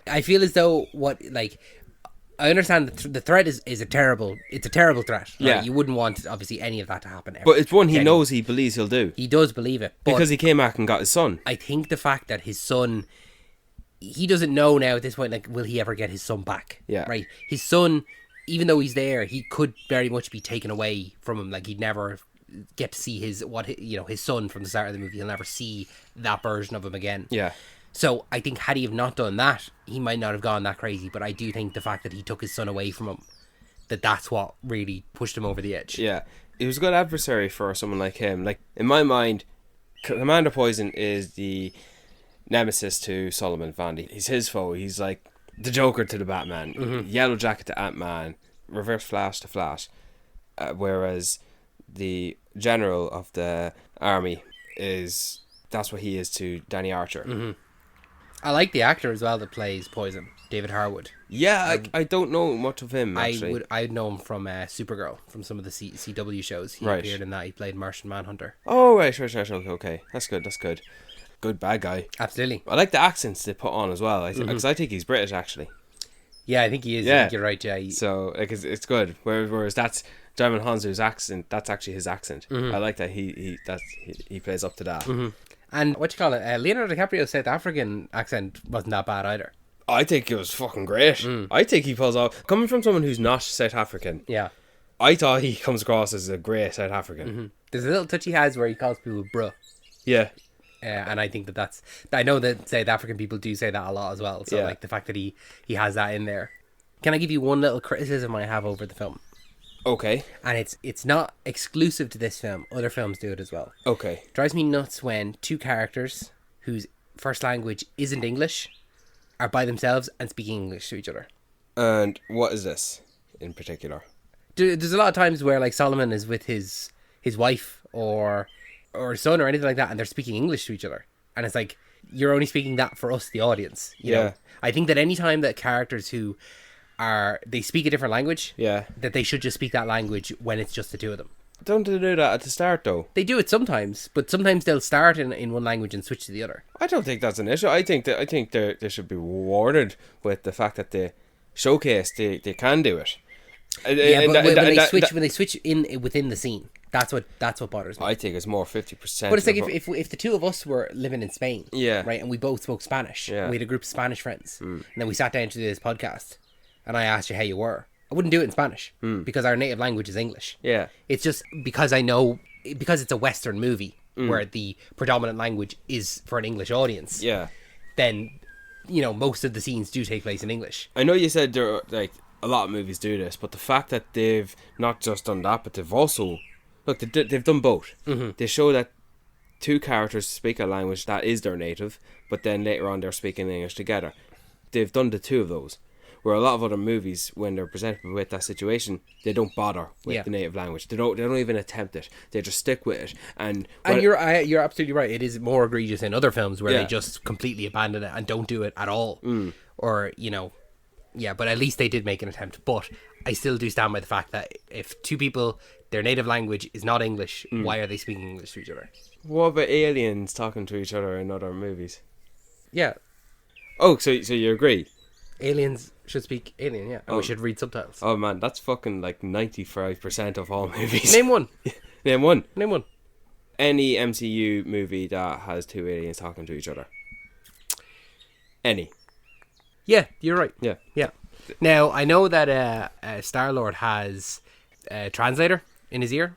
[SPEAKER 3] I feel as though I understand the threat is a terrible threat. Right?
[SPEAKER 4] Yeah.
[SPEAKER 3] You wouldn't want, obviously, any of that to happen ever.
[SPEAKER 4] But it's one he
[SPEAKER 3] Any-
[SPEAKER 4] knows he believes he'll do.
[SPEAKER 3] He does believe it. But
[SPEAKER 4] Because he came back and got his son.
[SPEAKER 3] I think the fact that his son, he doesn't know now at this point, like, will he ever get his son back?
[SPEAKER 4] Yeah.
[SPEAKER 3] Right. His son, even though he's there, he could very much be taken away from him. Like, he'd never get to see his son from the start of the movie. He'll never see that version of him again.
[SPEAKER 4] Yeah.
[SPEAKER 3] So I think had he have not done that, he might not have gone that crazy. But I do think the fact that he took his son away from him, that's what really pushed him over the edge.
[SPEAKER 4] Yeah. He was a good adversary for someone like him. Like, in my mind, Commander Poison is the nemesis to Solomon Vandy. He's his foe. He's like the Joker to the Batman, Yellow Jacket to Ant-Man, Reverse Flash to Flash. Whereas the general of the army that's what he is to Danny Archer.
[SPEAKER 3] I like the actor as well that plays Poison, David Harwood.
[SPEAKER 4] Yeah, I don't know much of him, actually.
[SPEAKER 3] I'd know him from Supergirl, from some of the CW shows. He
[SPEAKER 4] Right.
[SPEAKER 3] appeared in that. He played Martian Manhunter.
[SPEAKER 4] Oh, right. Okay. That's good. Good bad guy.
[SPEAKER 3] Absolutely.
[SPEAKER 4] I like the accents they put on as well, because I think he's British, actually.
[SPEAKER 3] Yeah, I think he is.
[SPEAKER 4] Yeah.
[SPEAKER 3] I think you're right, yeah.
[SPEAKER 4] So, like, it's good. Whereas that's Djimon Hounsou's accent, that's actually his accent. I like that he plays up to that.
[SPEAKER 3] And Leonardo DiCaprio's South African accent wasn't that bad either.
[SPEAKER 4] I think it was fucking great. I think he pulls off... Coming from someone who's not South African,
[SPEAKER 3] Yeah.
[SPEAKER 4] I thought he comes across as a great South African.
[SPEAKER 3] There's a little touch he has where he calls people bruh.
[SPEAKER 4] Yeah.
[SPEAKER 3] And I think that's... I know that South African people do say that a lot as well. So,
[SPEAKER 4] Yeah.
[SPEAKER 3] like, the fact that he has that in there. Can I give you one little criticism I have over the film?
[SPEAKER 4] Okay.
[SPEAKER 3] And it's not exclusive to this film. Other films do it as well.
[SPEAKER 4] Okay.
[SPEAKER 3] Drives me nuts when two characters whose first language isn't English are by themselves and speaking English to each other.
[SPEAKER 4] And what is this in particular?
[SPEAKER 3] There's a lot of times where, like, Solomon is with his wife or son or anything like that, and they're speaking English to each other. And it's like, you're only speaking that for us, the audience. You know? I think that any time that characters who they speak a different language,
[SPEAKER 4] Yeah.
[SPEAKER 3] that they should just speak that language when it's just the two of them.
[SPEAKER 4] Don't they do that at the start, though?
[SPEAKER 3] They do it sometimes, but sometimes they'll start in one language and switch to the other.
[SPEAKER 4] I don't think that's an issue. I think they should be rewarded with the fact that they showcase they can do it.
[SPEAKER 3] Yeah, but when they switch in within the scene, that's what bothers me.
[SPEAKER 4] I think it's more 50%.
[SPEAKER 3] But it's like if the two of us were living in Spain,
[SPEAKER 4] Yeah.
[SPEAKER 3] right, and we both spoke Spanish,
[SPEAKER 4] Yeah.
[SPEAKER 3] and we had a group of Spanish friends, and then we sat down to do this podcast, and I asked you how you were, I wouldn't do it in Spanish because our native language is English.
[SPEAKER 4] Yeah.
[SPEAKER 3] It's just because it's a Western movie where the predominant language is for an English audience.
[SPEAKER 4] Yeah.
[SPEAKER 3] Then, most of the scenes do take place in English.
[SPEAKER 4] I know you said there are, like, a lot of movies do this, but the fact that they've not just done that, but they've also... Look, they've done both. They show that two characters speak a language that is their native, but then later on they're speaking English together. They've done the two of those. Where a lot of other movies, when they're presented with that situation, they don't bother with the native language. They don't even attempt it. They just stick with it. And
[SPEAKER 3] you're absolutely right. It is more egregious in other films where they just completely abandon it and don't do it at all. Or, but at least they did make an attempt. But I still do stand by the fact that if two people, their native language is not English, why are they speaking English to each other?
[SPEAKER 4] What about aliens talking to each other in other movies?
[SPEAKER 3] Yeah.
[SPEAKER 4] Oh, so you agree?
[SPEAKER 3] Aliens should speak alien, yeah. And we should read subtitles.
[SPEAKER 4] Oh man, that's fucking like 95% of all movies.
[SPEAKER 3] Name one.
[SPEAKER 4] Name one.
[SPEAKER 3] Name one.
[SPEAKER 4] Any MCU movie that has two aliens talking to each other. Any.
[SPEAKER 3] Yeah, you're right.
[SPEAKER 4] Yeah.
[SPEAKER 3] Yeah. Now, I know that Star-Lord has a translator in his ear.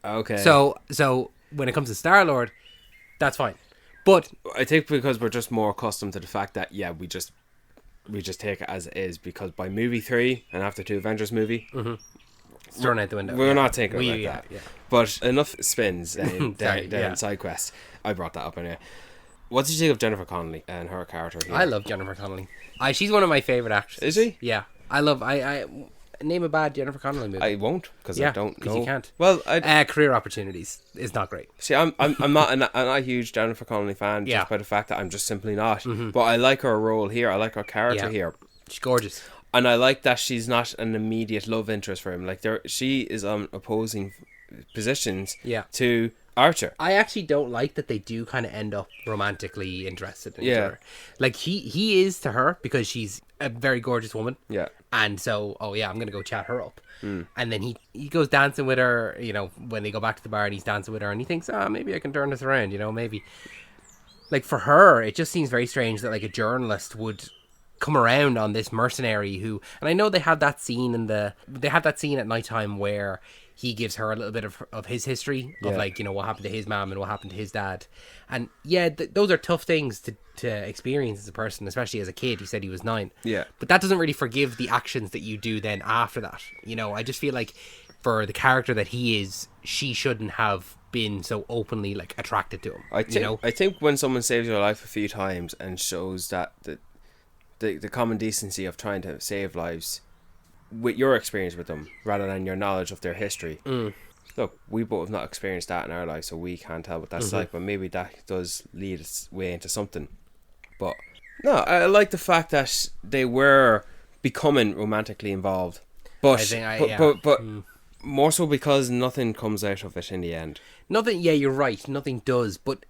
[SPEAKER 4] Okay.
[SPEAKER 3] So when it comes to Star-Lord, that's fine. But
[SPEAKER 4] I think because we're just more accustomed to the fact that we just take it as it is, because by movie 3 and after 2 Avengers movie,
[SPEAKER 3] it's thrown out the window.
[SPEAKER 4] we're not taking it like that.
[SPEAKER 3] Yeah.
[SPEAKER 4] But enough spins down
[SPEAKER 3] Sorry,
[SPEAKER 4] side quests. I brought that up anyway. What did you think of Jennifer Connelly and her character here?
[SPEAKER 3] I love Jennifer Connelly. She's one of my favourite actresses.
[SPEAKER 4] Is she?
[SPEAKER 3] Yeah. I name a bad Jennifer Connelly movie.
[SPEAKER 4] I won't, because I don't know.
[SPEAKER 3] because you can't.
[SPEAKER 4] Well,
[SPEAKER 3] Career Opportunities is not great.
[SPEAKER 4] see, I'm not a huge Jennifer Connelly fan,
[SPEAKER 3] Yeah.
[SPEAKER 4] just by the fact that I'm just simply not. But I like her role here. I like her character
[SPEAKER 3] Yeah.
[SPEAKER 4] here.
[SPEAKER 3] She's gorgeous.
[SPEAKER 4] And I like that she's not an immediate love interest for him. Like, she is on opposing positions to Archer.
[SPEAKER 3] I actually don't like that they do kind of end up romantically interested in each
[SPEAKER 4] Yeah.
[SPEAKER 3] other. Like, he is to her because she's a very gorgeous woman.
[SPEAKER 4] Yeah.
[SPEAKER 3] And so, I'm going to go chat her up. And then he goes dancing with her, when they go back to the bar and he's dancing with her and he thinks, maybe I can turn this around, maybe. Like, for her, it just seems very strange that, like, a journalist would come around on this mercenary who... And I know they have that scene at nighttime where he gives her a little bit of his history of like, you know, what happened to his mom and what happened to his dad. And yeah, those are tough things to experience as a person, especially as a kid. He said he was 9.
[SPEAKER 4] Yeah.
[SPEAKER 3] But that doesn't really forgive the actions that you do then after that. You know, I just feel like for the character that he is, she shouldn't have been so openly like attracted to him.
[SPEAKER 4] I think when someone saves your life a few times and shows that the common decency of trying to save lives with your experience with them rather than your knowledge of their history. Look, we both have not experienced that in our life, so we can't tell what that's like, but maybe that does lead its way into something. But no, I like the fact that they were becoming romantically involved, but more so because nothing comes out of it in the end.
[SPEAKER 3] Nothing, yeah, you're right, nothing does, but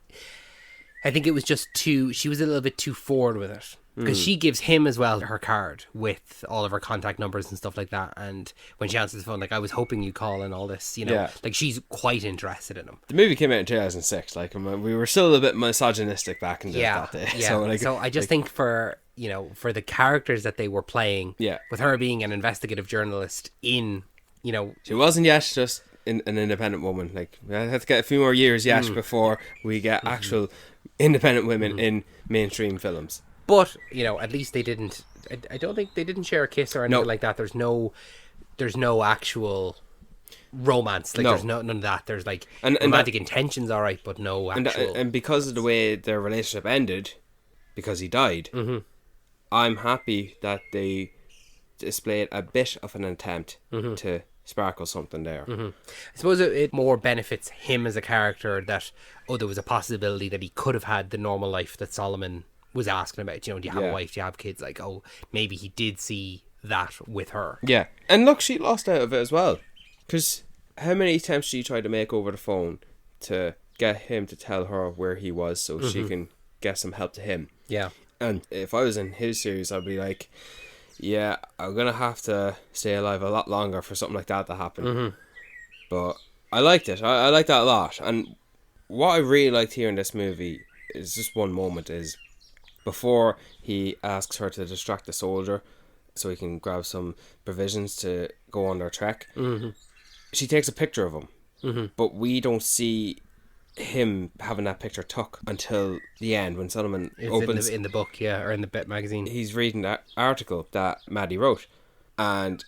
[SPEAKER 3] I think it was just she was a little bit too forward with it. Because she gives him as well her card with all of her contact numbers and stuff like that. And when she answers the phone, like, I was hoping you'd call and all this, you know.
[SPEAKER 4] Yeah.
[SPEAKER 3] Like, she's quite interested in him.
[SPEAKER 4] The movie came out in 2006. Like, we were still a bit misogynistic back in that day.
[SPEAKER 3] Yeah. So I just think for the characters that they were playing, with her being an investigative journalist in, you know...
[SPEAKER 4] She wasn't yet just an independent woman. Like, we have to get a few more years yet before we get actual independent women in mainstream films.
[SPEAKER 3] But, you know, at least they didn't... I don't think they didn't share a kiss or anything like that. There's no actual romance. Like, there's none of that. There's, like, romantic intentions, all right, but no actual...
[SPEAKER 4] And because of the way their relationship ended, because he died, I'm happy that they displayed a bit of an attempt to sparkle something there.
[SPEAKER 3] I suppose it more benefits him as a character that, there was a possibility that he could have had the normal life that Solomon was asking about, you know, do you have a wife, do you have kids? Like, maybe he did see that with her.
[SPEAKER 4] Yeah. And look, she lost out of it as well. Because how many attempts she tried to make over the phone to get him to tell her where he was so she can get some help to him.
[SPEAKER 3] Yeah.
[SPEAKER 4] And if I was in his series, I'd be like, yeah, I'm going to have to stay alive a lot longer for something like that to happen. But I liked it. I liked that a lot. And what I really liked here in this movie is just one moment is... Before he asks her to distract the soldier so he can grab some provisions to go on their trek, she takes a picture of him. But we don't see him having that picture took until the end when Solomon opens...
[SPEAKER 3] in the book, or in the Bet magazine.
[SPEAKER 4] He's reading that article that Maddie wrote. And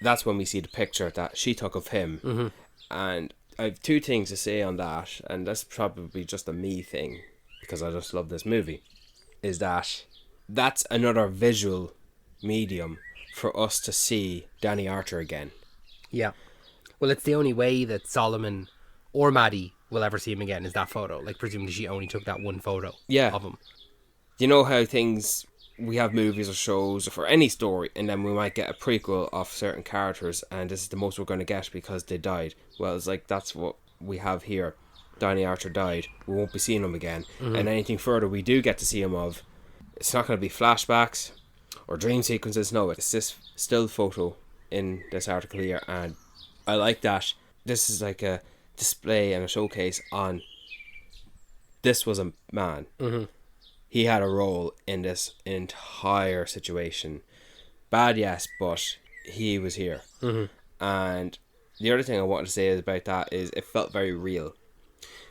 [SPEAKER 4] that's when we see the picture that she took of him. And I have two things to say on that, and that's probably just a me thing, because I just love this movie. Is that's another visual medium for us to see Danny Archer again. Yeah.
[SPEAKER 3] Well, it's the only way that Solomon or Maddie will ever see him again is that photo. Like, presumably she only took that one photo of him.
[SPEAKER 4] You know how we have movies or shows or for any story, and then we might get a prequel of certain characters, and this is the most we're going to get because they died. Well, it's like that's what we have here. Danny Archer died. We won't be seeing him again. And anything further we do get to see him of, it's not going to be flashbacks or dream sequences. No, it's this still photo in this article here, and I like that. This is like a display and a showcase on this was a man. He had a role in this entire situation. Bad, yes, but he was here. And the other thing I wanted to say about that is it felt very real.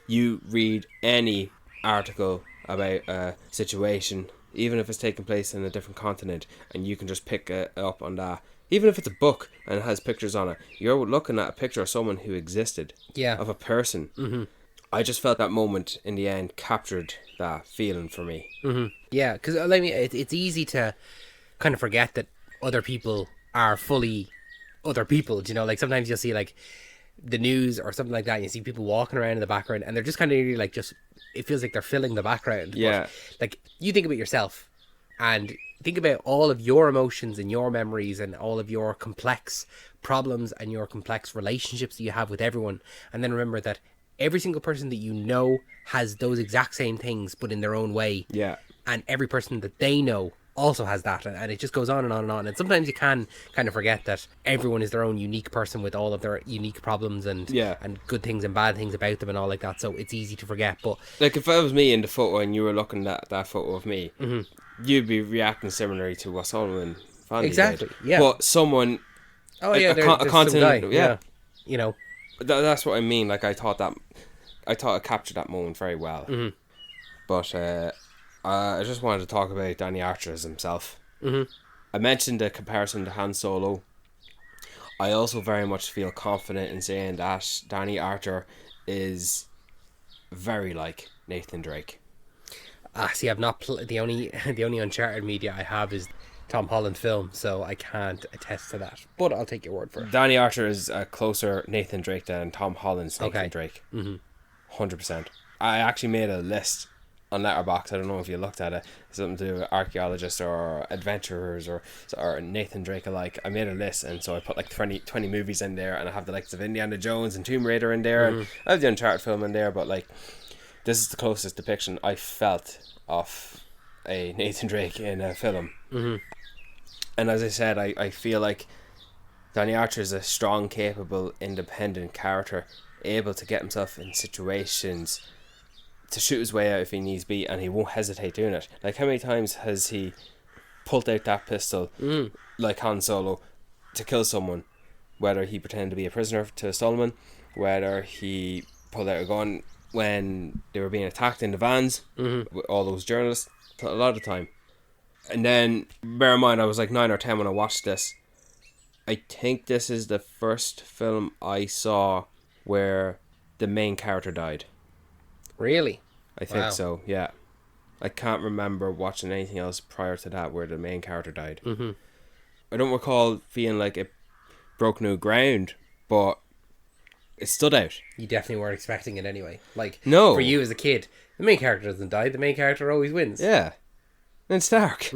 [SPEAKER 4] You read any article about a situation, even if it's taking place in a different continent, and you can just pick it up on that. Even if it's a book and it has pictures on it, you're looking at a picture of someone who existed, of a person. I just felt that moment in the end captured that feeling for me.
[SPEAKER 3] Yeah, because I mean, it's easy to kind of forget that other people are fully other people. You know, like sometimes you'll see like the news or something like that, and you see people walking around in the background, and they're just kind of really like it feels like they're filling the background.
[SPEAKER 4] Yeah.
[SPEAKER 3] But, like, you think about yourself and think about all of your emotions and your memories and all of your complex problems and your complex relationships that you have with everyone, and then remember that every single person that you know has those exact same things but in their own way.
[SPEAKER 4] Yeah.
[SPEAKER 3] And every person that they know also has that, and it just goes on and on and on. And sometimes you can kind of forget that everyone is their own unique person with all of their unique problems and good things and bad things about them and all like that, so it's easy to forget. But
[SPEAKER 4] like, if that was me in the photo and you were looking at that photo of me, you'd be reacting similarly to what Solomon Fondy
[SPEAKER 3] exactly
[SPEAKER 4] did.
[SPEAKER 3] yeah
[SPEAKER 4] But someone
[SPEAKER 3] a continent,
[SPEAKER 4] guy,
[SPEAKER 3] you know,
[SPEAKER 4] That's what I mean. Like I thought it captured that moment very well.
[SPEAKER 3] Mm-hmm.
[SPEAKER 4] But I just wanted to talk about Danny Archer as himself.
[SPEAKER 3] Mm-hmm.
[SPEAKER 4] I mentioned the comparison to Han Solo. I also very much feel confident in saying that Danny Archer is very like Nathan Drake.
[SPEAKER 3] See, I've not the only Uncharted media I have is Tom Holland film, so I can't attest to that. But I'll take your word for it.
[SPEAKER 4] Danny Archer is a closer Nathan Drake than Tom Holland's Nathan
[SPEAKER 3] Okay.
[SPEAKER 4] Drake.
[SPEAKER 3] Mm-hmm.
[SPEAKER 4] 100%. I actually made a list on Letterboxd. I don't know if you looked at it. Something to do with archaeologists or adventurers or Nathan Drake alike. I made a list, and so I put like 20 movies in there, and I have the likes of Indiana Jones and Tomb Raider in there, and I have the Uncharted film in there, but like this is the closest depiction I felt of a Nathan Drake in a film.
[SPEAKER 3] Mm-hmm.
[SPEAKER 4] And as I said, I feel like Danny Archer is a strong, capable, independent character, able to get himself in situations to shoot his way out if he needs be, and he won't hesitate doing it. Like, how many times has he pulled out that pistol, like Han Solo, to kill someone? Whether he pretended to be a prisoner to Solomon, whether he pulled out a gun when they were being attacked in the vans with all those journalists, a lot of the time. And then, bear in mind, I was like 9 or 10 when I watched this. I think this is the first film I saw where the main character died.
[SPEAKER 3] Really?
[SPEAKER 4] I think
[SPEAKER 3] Wow.
[SPEAKER 4] so, yeah. I can't remember watching anything else prior to that where the main character died.
[SPEAKER 3] Mm-hmm.
[SPEAKER 4] I don't recall feeling like it broke new ground, but it stood out.
[SPEAKER 3] You definitely weren't expecting it anyway. Like,
[SPEAKER 4] No.
[SPEAKER 3] for you as a kid, the main character doesn't die. The main character always wins.
[SPEAKER 4] Yeah. And it's dark.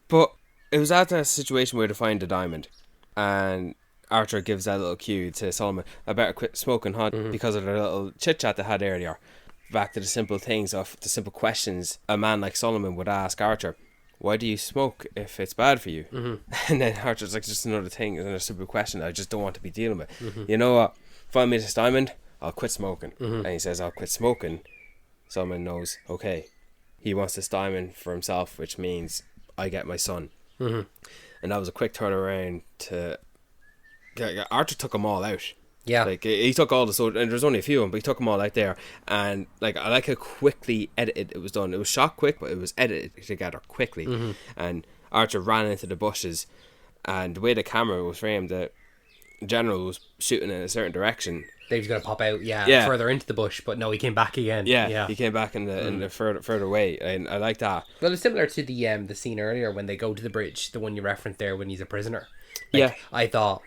[SPEAKER 4] But it was at that situation where they find the diamond, and Archer gives that little cue to Solomon, I better quit smoking hot because of the little chit chat they had earlier. Back to the simple things of the simple questions a man like Solomon would ask Archer. Why do you smoke if it's bad for you? And then Archer's like, just another thing, another simple question I just don't want to be dealing with. You know what? Find me this diamond, I'll quit smoking. And he says, I'll quit smoking. Solomon knows, okay, he wants this diamond for himself, which means I get my son. And that was a quick turnaround to... Archer took them all out.
[SPEAKER 3] Yeah.
[SPEAKER 4] Like, he took all the soldiers, and there's only a few of them, but he took them all out there. And like, I like how quickly edited it was done. It was shot quick, but it was edited together quickly. And Archer ran into the bushes, and the way the camera was framed, the general was shooting in a certain direction.
[SPEAKER 3] They was going to pop out,
[SPEAKER 4] Yeah.
[SPEAKER 3] further into the bush, but no, he came back again.
[SPEAKER 4] Yeah, he came back in the further away, and I like that.
[SPEAKER 3] Well, it's similar to the scene earlier when they go to the bridge, the one you referenced there when he's a prisoner. Like,
[SPEAKER 4] Yeah.
[SPEAKER 3] I thought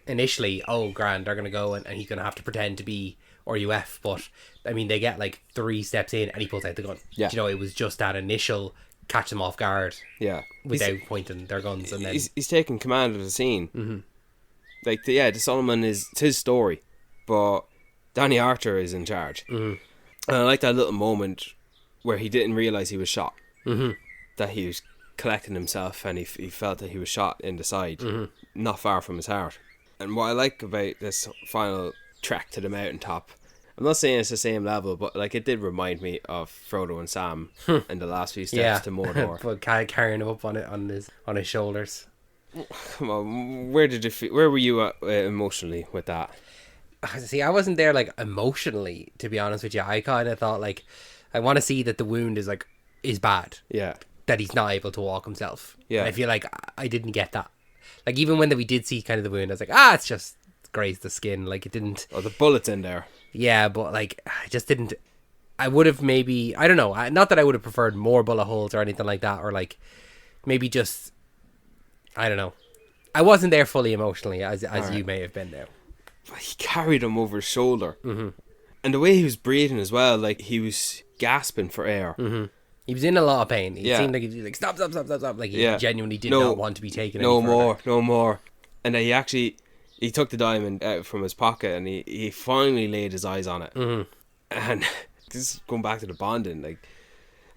[SPEAKER 3] initially, oh, grand, they're going to go and he's going to have to pretend to be RUF, but I mean, they get like 3 steps in and he pulls out the gun.
[SPEAKER 4] Yeah.
[SPEAKER 3] You know, it was just that initial catch them off guard
[SPEAKER 4] Yeah,
[SPEAKER 3] without pointing their guns, and then
[SPEAKER 4] he's taking command of the scene. Like, the Solomon is it's his story, but Danny Archer is in charge. And I like that little moment where he didn't realize he was shot. That he was collecting himself, and he felt that he was shot in the side, not far from his heart. And what I like about this final trek to the mountaintop, I'm not saying it's the same level, but like, it did remind me of Frodo and Sam in the last few steps to Mordor.
[SPEAKER 3] but carrying him up on his shoulders.
[SPEAKER 4] Come on, where were you at, emotionally with that?
[SPEAKER 3] See, I wasn't there like emotionally, to be honest with you. I kind of thought like, I want to see that the wound is bad,
[SPEAKER 4] Yeah,
[SPEAKER 3] that he's not able to walk himself.
[SPEAKER 4] Yeah.
[SPEAKER 3] And I feel like I didn't get that. Like, even when we did see kind of the wound, I was like, it's just grazed the skin. Like, it didn't.
[SPEAKER 4] oh, the bullet's in there.
[SPEAKER 3] Yeah, but like, I just didn't. I would have maybe, I don't know. Not that I would have preferred more bullet holes or anything like that, or like maybe just, I don't know. I wasn't there fully emotionally as you may have been there.
[SPEAKER 4] He carried him over his shoulder, and the way he was breathing as well, like he was gasping for air.
[SPEAKER 3] He was in a lot of pain. He
[SPEAKER 4] Yeah.
[SPEAKER 3] seemed like he was like, stop. Like, he
[SPEAKER 4] Yeah.
[SPEAKER 3] genuinely did
[SPEAKER 4] No,
[SPEAKER 3] not want to be taken
[SPEAKER 4] No
[SPEAKER 3] any further.
[SPEAKER 4] more, no more. And then he took the diamond out from his pocket, and he finally laid his eyes on it. And this is going back to the bonding. Like,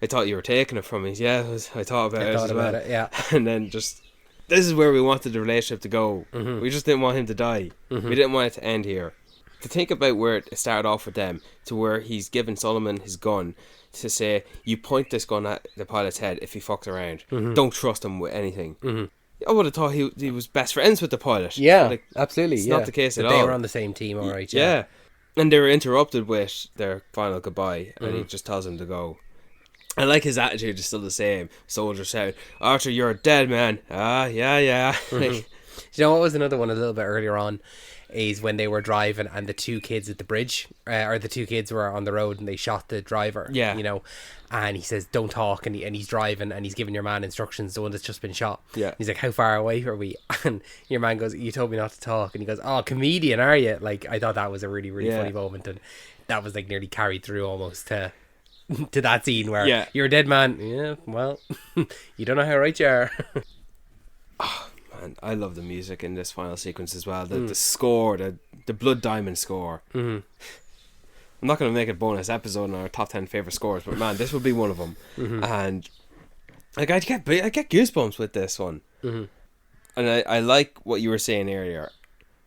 [SPEAKER 4] I thought you were taking it from me. Yeah, I thought about it as well.
[SPEAKER 3] Yeah.
[SPEAKER 4] And then just, this is where we wanted the relationship to go. We just didn't want him to die. We didn't want it to end here. To think about where it started off with them, to where he's given Solomon his gun, to say, you point this gun at the pilot's head if he fucks around. Don't trust him with anything. I would have thought he was best friends with the pilot.
[SPEAKER 3] Yeah,
[SPEAKER 4] Like,
[SPEAKER 3] absolutely.
[SPEAKER 4] it's
[SPEAKER 3] yeah.
[SPEAKER 4] not the case
[SPEAKER 3] That
[SPEAKER 4] at
[SPEAKER 3] they
[SPEAKER 4] all.
[SPEAKER 3] were on the same team, all right.
[SPEAKER 4] Yeah. And they were interrupted with their final goodbye, and he just tells him to go. I like his attitude is still the same. Soldier shouting, "Archer, you're a dead man." Ah, yeah. Like,
[SPEAKER 3] You know what was another one a little bit earlier on? Is when they were driving and the two kids at the bridge, or the two kids were on the road and they shot the driver.
[SPEAKER 4] Yeah.
[SPEAKER 3] You know, and he says, "Don't talk," and he's driving and he's giving your man instructions, the one that's just been shot.
[SPEAKER 4] Yeah.
[SPEAKER 3] He's like, "How far away are we?" And your man goes, "You told me not to talk," and he goes, "Oh, comedian, are you?" Like, I thought that was a really, really
[SPEAKER 4] Yeah.
[SPEAKER 3] funny moment, and that was like nearly carried through almost to that scene where
[SPEAKER 4] Yeah.
[SPEAKER 3] you're a dead man. Yeah, well, you don't know how right you are.
[SPEAKER 4] man, I love the music in this final sequence as well. The score, the Blood Diamond score. I'm not going to make a bonus episode on our top 10 favorite scores, but man, this will be one of them. And like I get goosebumps with this one. And I like what you were saying earlier,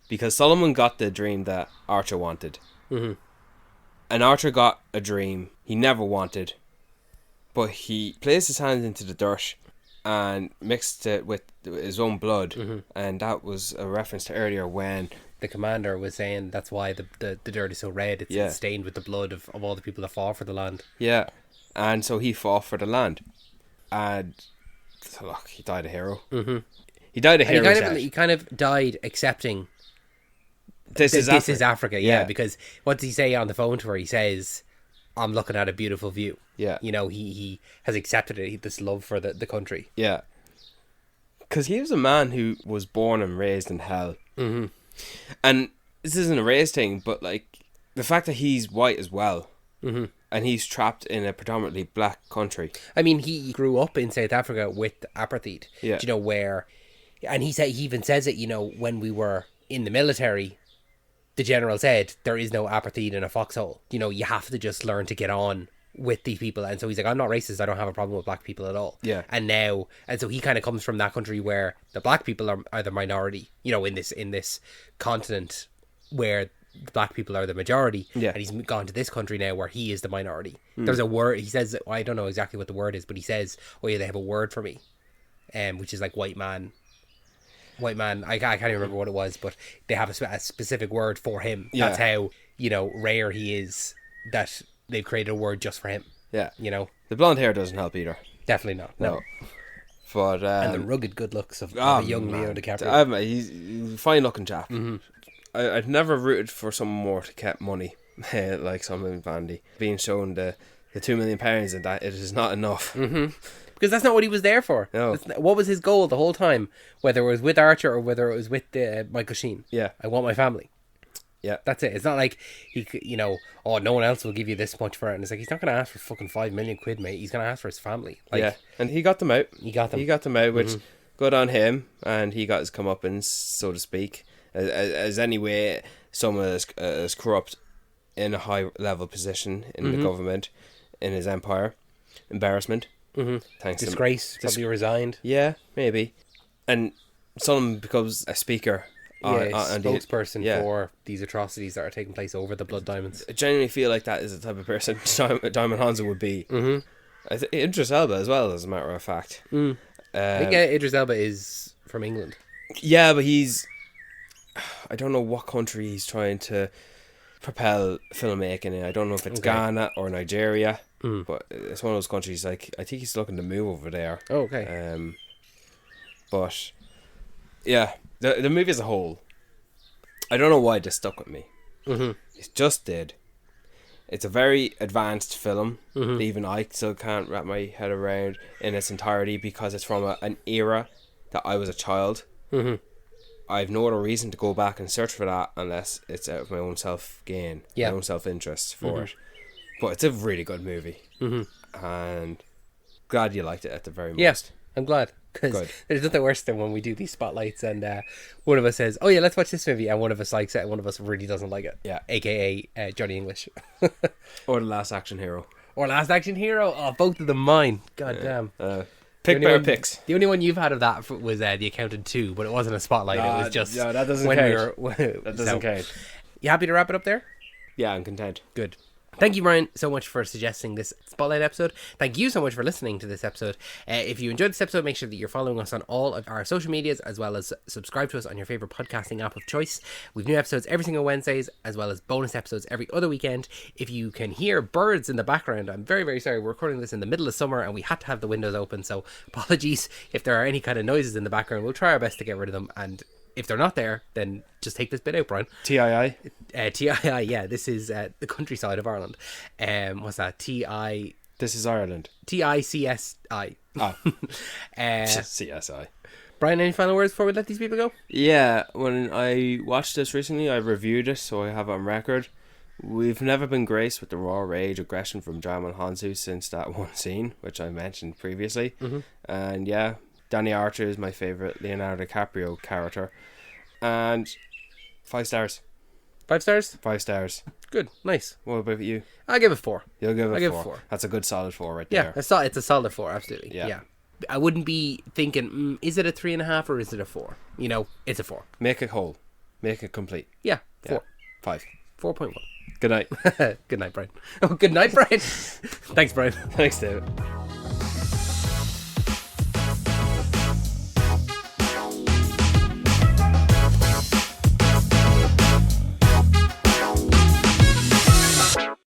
[SPEAKER 4] because Solomon got the dream that Archer wanted, and Archer got a dream he never wanted, but he placed his hands into the dirt and mixed it with his own blood, and that was a reference to earlier when
[SPEAKER 3] The commander was saying that's why the dirt is so red. It's stained with the blood of all the people that fought for the land.
[SPEAKER 4] Yeah, and so he fought for the land, and so look, he died a hero. He died a
[SPEAKER 3] And
[SPEAKER 4] hero.
[SPEAKER 3] he kind of died accepting
[SPEAKER 4] This is
[SPEAKER 3] Africa. Yeah, because what does he say on the phone to her? He says, "I'm looking at a beautiful view."
[SPEAKER 4] Yeah.
[SPEAKER 3] You know, he has accepted it. This love for the country.
[SPEAKER 4] Yeah, because he was a man who was born and raised in hell. And this isn't a race thing, but like the fact that he's white as well, and he's trapped in a predominantly black country.
[SPEAKER 3] I mean, he grew up in South Africa with apartheid.
[SPEAKER 4] Yeah.
[SPEAKER 3] Do you know where? And he even says it. You know, when we were in the military, the general said there is no apartheid in a foxhole. You know, you have to just learn to get on with these people. And so he's like, "I'm not racist. I don't have a problem with black people at all."
[SPEAKER 4] Yeah.
[SPEAKER 3] And so he kind of comes from that country where the black people are the minority. You know, in this continent where the black people are the majority.
[SPEAKER 4] Yeah.
[SPEAKER 3] And he's gone to this country now where he is the minority. There's a word, he says, I don't know exactly what the word is, but he says, "Oh yeah, they have a word for me," which is like white man. I can't even remember what it was, but they have a specific word for him.
[SPEAKER 4] Yeah.
[SPEAKER 3] That's how, you know, rare he is, that they've created a word just for him.
[SPEAKER 4] Yeah,
[SPEAKER 3] You know,
[SPEAKER 4] the blonde hair doesn't help either.
[SPEAKER 3] definitely not. No.
[SPEAKER 4] But
[SPEAKER 3] And the rugged good looks of a young Leo DiCaprio.
[SPEAKER 4] He's a fine looking chap. I've never rooted for someone more to get money like Solomon Vandy. Being shown the £2 million and that it is not enough.
[SPEAKER 3] Because that's not what he was there for.
[SPEAKER 4] No.
[SPEAKER 3] What was his goal the whole time? Whether it was with Archer or whether it was with Michael Sheen.
[SPEAKER 4] Yeah.
[SPEAKER 3] I want my family.
[SPEAKER 4] Yeah.
[SPEAKER 3] That's it. It's not like he could, you know, oh, no one else will give you this much for it. And it's like, he's not going to ask for fucking £5 million, mate. He's going to ask for his family. Like,
[SPEAKER 4] Yeah, and he got them out.
[SPEAKER 3] He got them.
[SPEAKER 4] He got them out, which good on him, and he got his comeuppance, so to speak. As anyway, someone as corrupt in a high level position in the government, in his empire, embarrassment. Thanks.
[SPEAKER 3] Disgrace. Probably resigned.
[SPEAKER 4] Yeah, maybe. And Solomon becomes a speaker.
[SPEAKER 3] Yeah,
[SPEAKER 4] and
[SPEAKER 3] spokesperson for these atrocities that are taking place over the Blood Diamonds.
[SPEAKER 4] I genuinely feel like that is the type of person Diamond Hanzo would be. Idris Elba as well, as a matter of fact.
[SPEAKER 3] I think Idris Elba is from England.
[SPEAKER 4] Yeah, but I don't know what country he's trying to propel filmmaking in. I don't know if it's Ghana or Nigeria, but it's one of those countries. Like, I think he's looking to move over there.
[SPEAKER 3] Oh, okay.
[SPEAKER 4] But yeah, the movie as a whole, I don't know why this stuck with me. It just did. It's a very advanced film that even I still can't wrap my head around in its entirety, because it's from an era that I was a child. I have no other reason to go back and search for that unless it's out of my own self-gain, my own self-interest for it. But it's a really good movie. And glad you liked it at the very most.
[SPEAKER 3] Yes, I'm glad. Because there's nothing worse than when we do these spotlights and one of us says, "Oh yeah, let's watch this movie," and one of us likes it and one of us really doesn't like it.
[SPEAKER 4] Yeah.
[SPEAKER 3] AKA Johnny English.
[SPEAKER 4] Or The Last Action Hero.
[SPEAKER 3] Or Last Action Hero. Oh, both of them mine. God damn.
[SPEAKER 4] Pick better picks.
[SPEAKER 3] The only one you've had of that was The Accountant 2, but it wasn't a spotlight. It was just...
[SPEAKER 4] that doesn't
[SPEAKER 3] when
[SPEAKER 4] count.
[SPEAKER 3] we were,
[SPEAKER 4] That doesn't count.
[SPEAKER 3] You happy to wrap it up there?
[SPEAKER 4] Yeah, I'm content.
[SPEAKER 3] Good. Thank you, Brian, so much for suggesting this Spotlight episode. Thank you so much for listening to this episode. If you enjoyed this episode, make sure that you're following us on all of our social medias, as well as subscribe to us on your favourite podcasting app of choice. We've new episodes every single Wednesdays, as well as bonus episodes every other weekend. If you can hear birds in the background, I'm very, very sorry. We're recording this in the middle of summer, and we had to have the windows open, so apologies if there are any kind of noises in the background. We'll try our best to get rid of them, and if they're not there, then just take this bit out, Brian.
[SPEAKER 4] TII?
[SPEAKER 3] TII, yeah, this is the countryside of Ireland. What's that?
[SPEAKER 4] This is Ireland.
[SPEAKER 3] TICSI.
[SPEAKER 4] Oh. CSI.
[SPEAKER 3] Brian, any final words before we let these people go?
[SPEAKER 4] Yeah, when I watched this recently, I reviewed it, so I have it on record. We've never been graced with the raw rage aggression from Djimon Hounsou since that one scene, which I mentioned previously. Mm-hmm. And yeah, Danny Archer is my favourite Leonardo DiCaprio character. And 5 stars.
[SPEAKER 3] 5 stars?
[SPEAKER 4] 5 stars.
[SPEAKER 3] Good, nice.
[SPEAKER 4] What about you?
[SPEAKER 3] I'll give it 4.
[SPEAKER 4] You'll give it
[SPEAKER 3] I'll
[SPEAKER 4] 4.
[SPEAKER 3] Give it 4.
[SPEAKER 4] That's a good solid 4 right
[SPEAKER 3] there. Yeah, it's a solid 4, absolutely.
[SPEAKER 4] Yeah.
[SPEAKER 3] I wouldn't be thinking, is it a 3.5 or is it a 4? You know, it's a 4.
[SPEAKER 4] Make it whole. Make it complete.
[SPEAKER 3] Yeah, 4.
[SPEAKER 4] 5.
[SPEAKER 3] 4.1.
[SPEAKER 4] Good night.
[SPEAKER 3] Good night, Brian. Oh, good night, Brian. Thanks, Brian.
[SPEAKER 4] Thanks, David.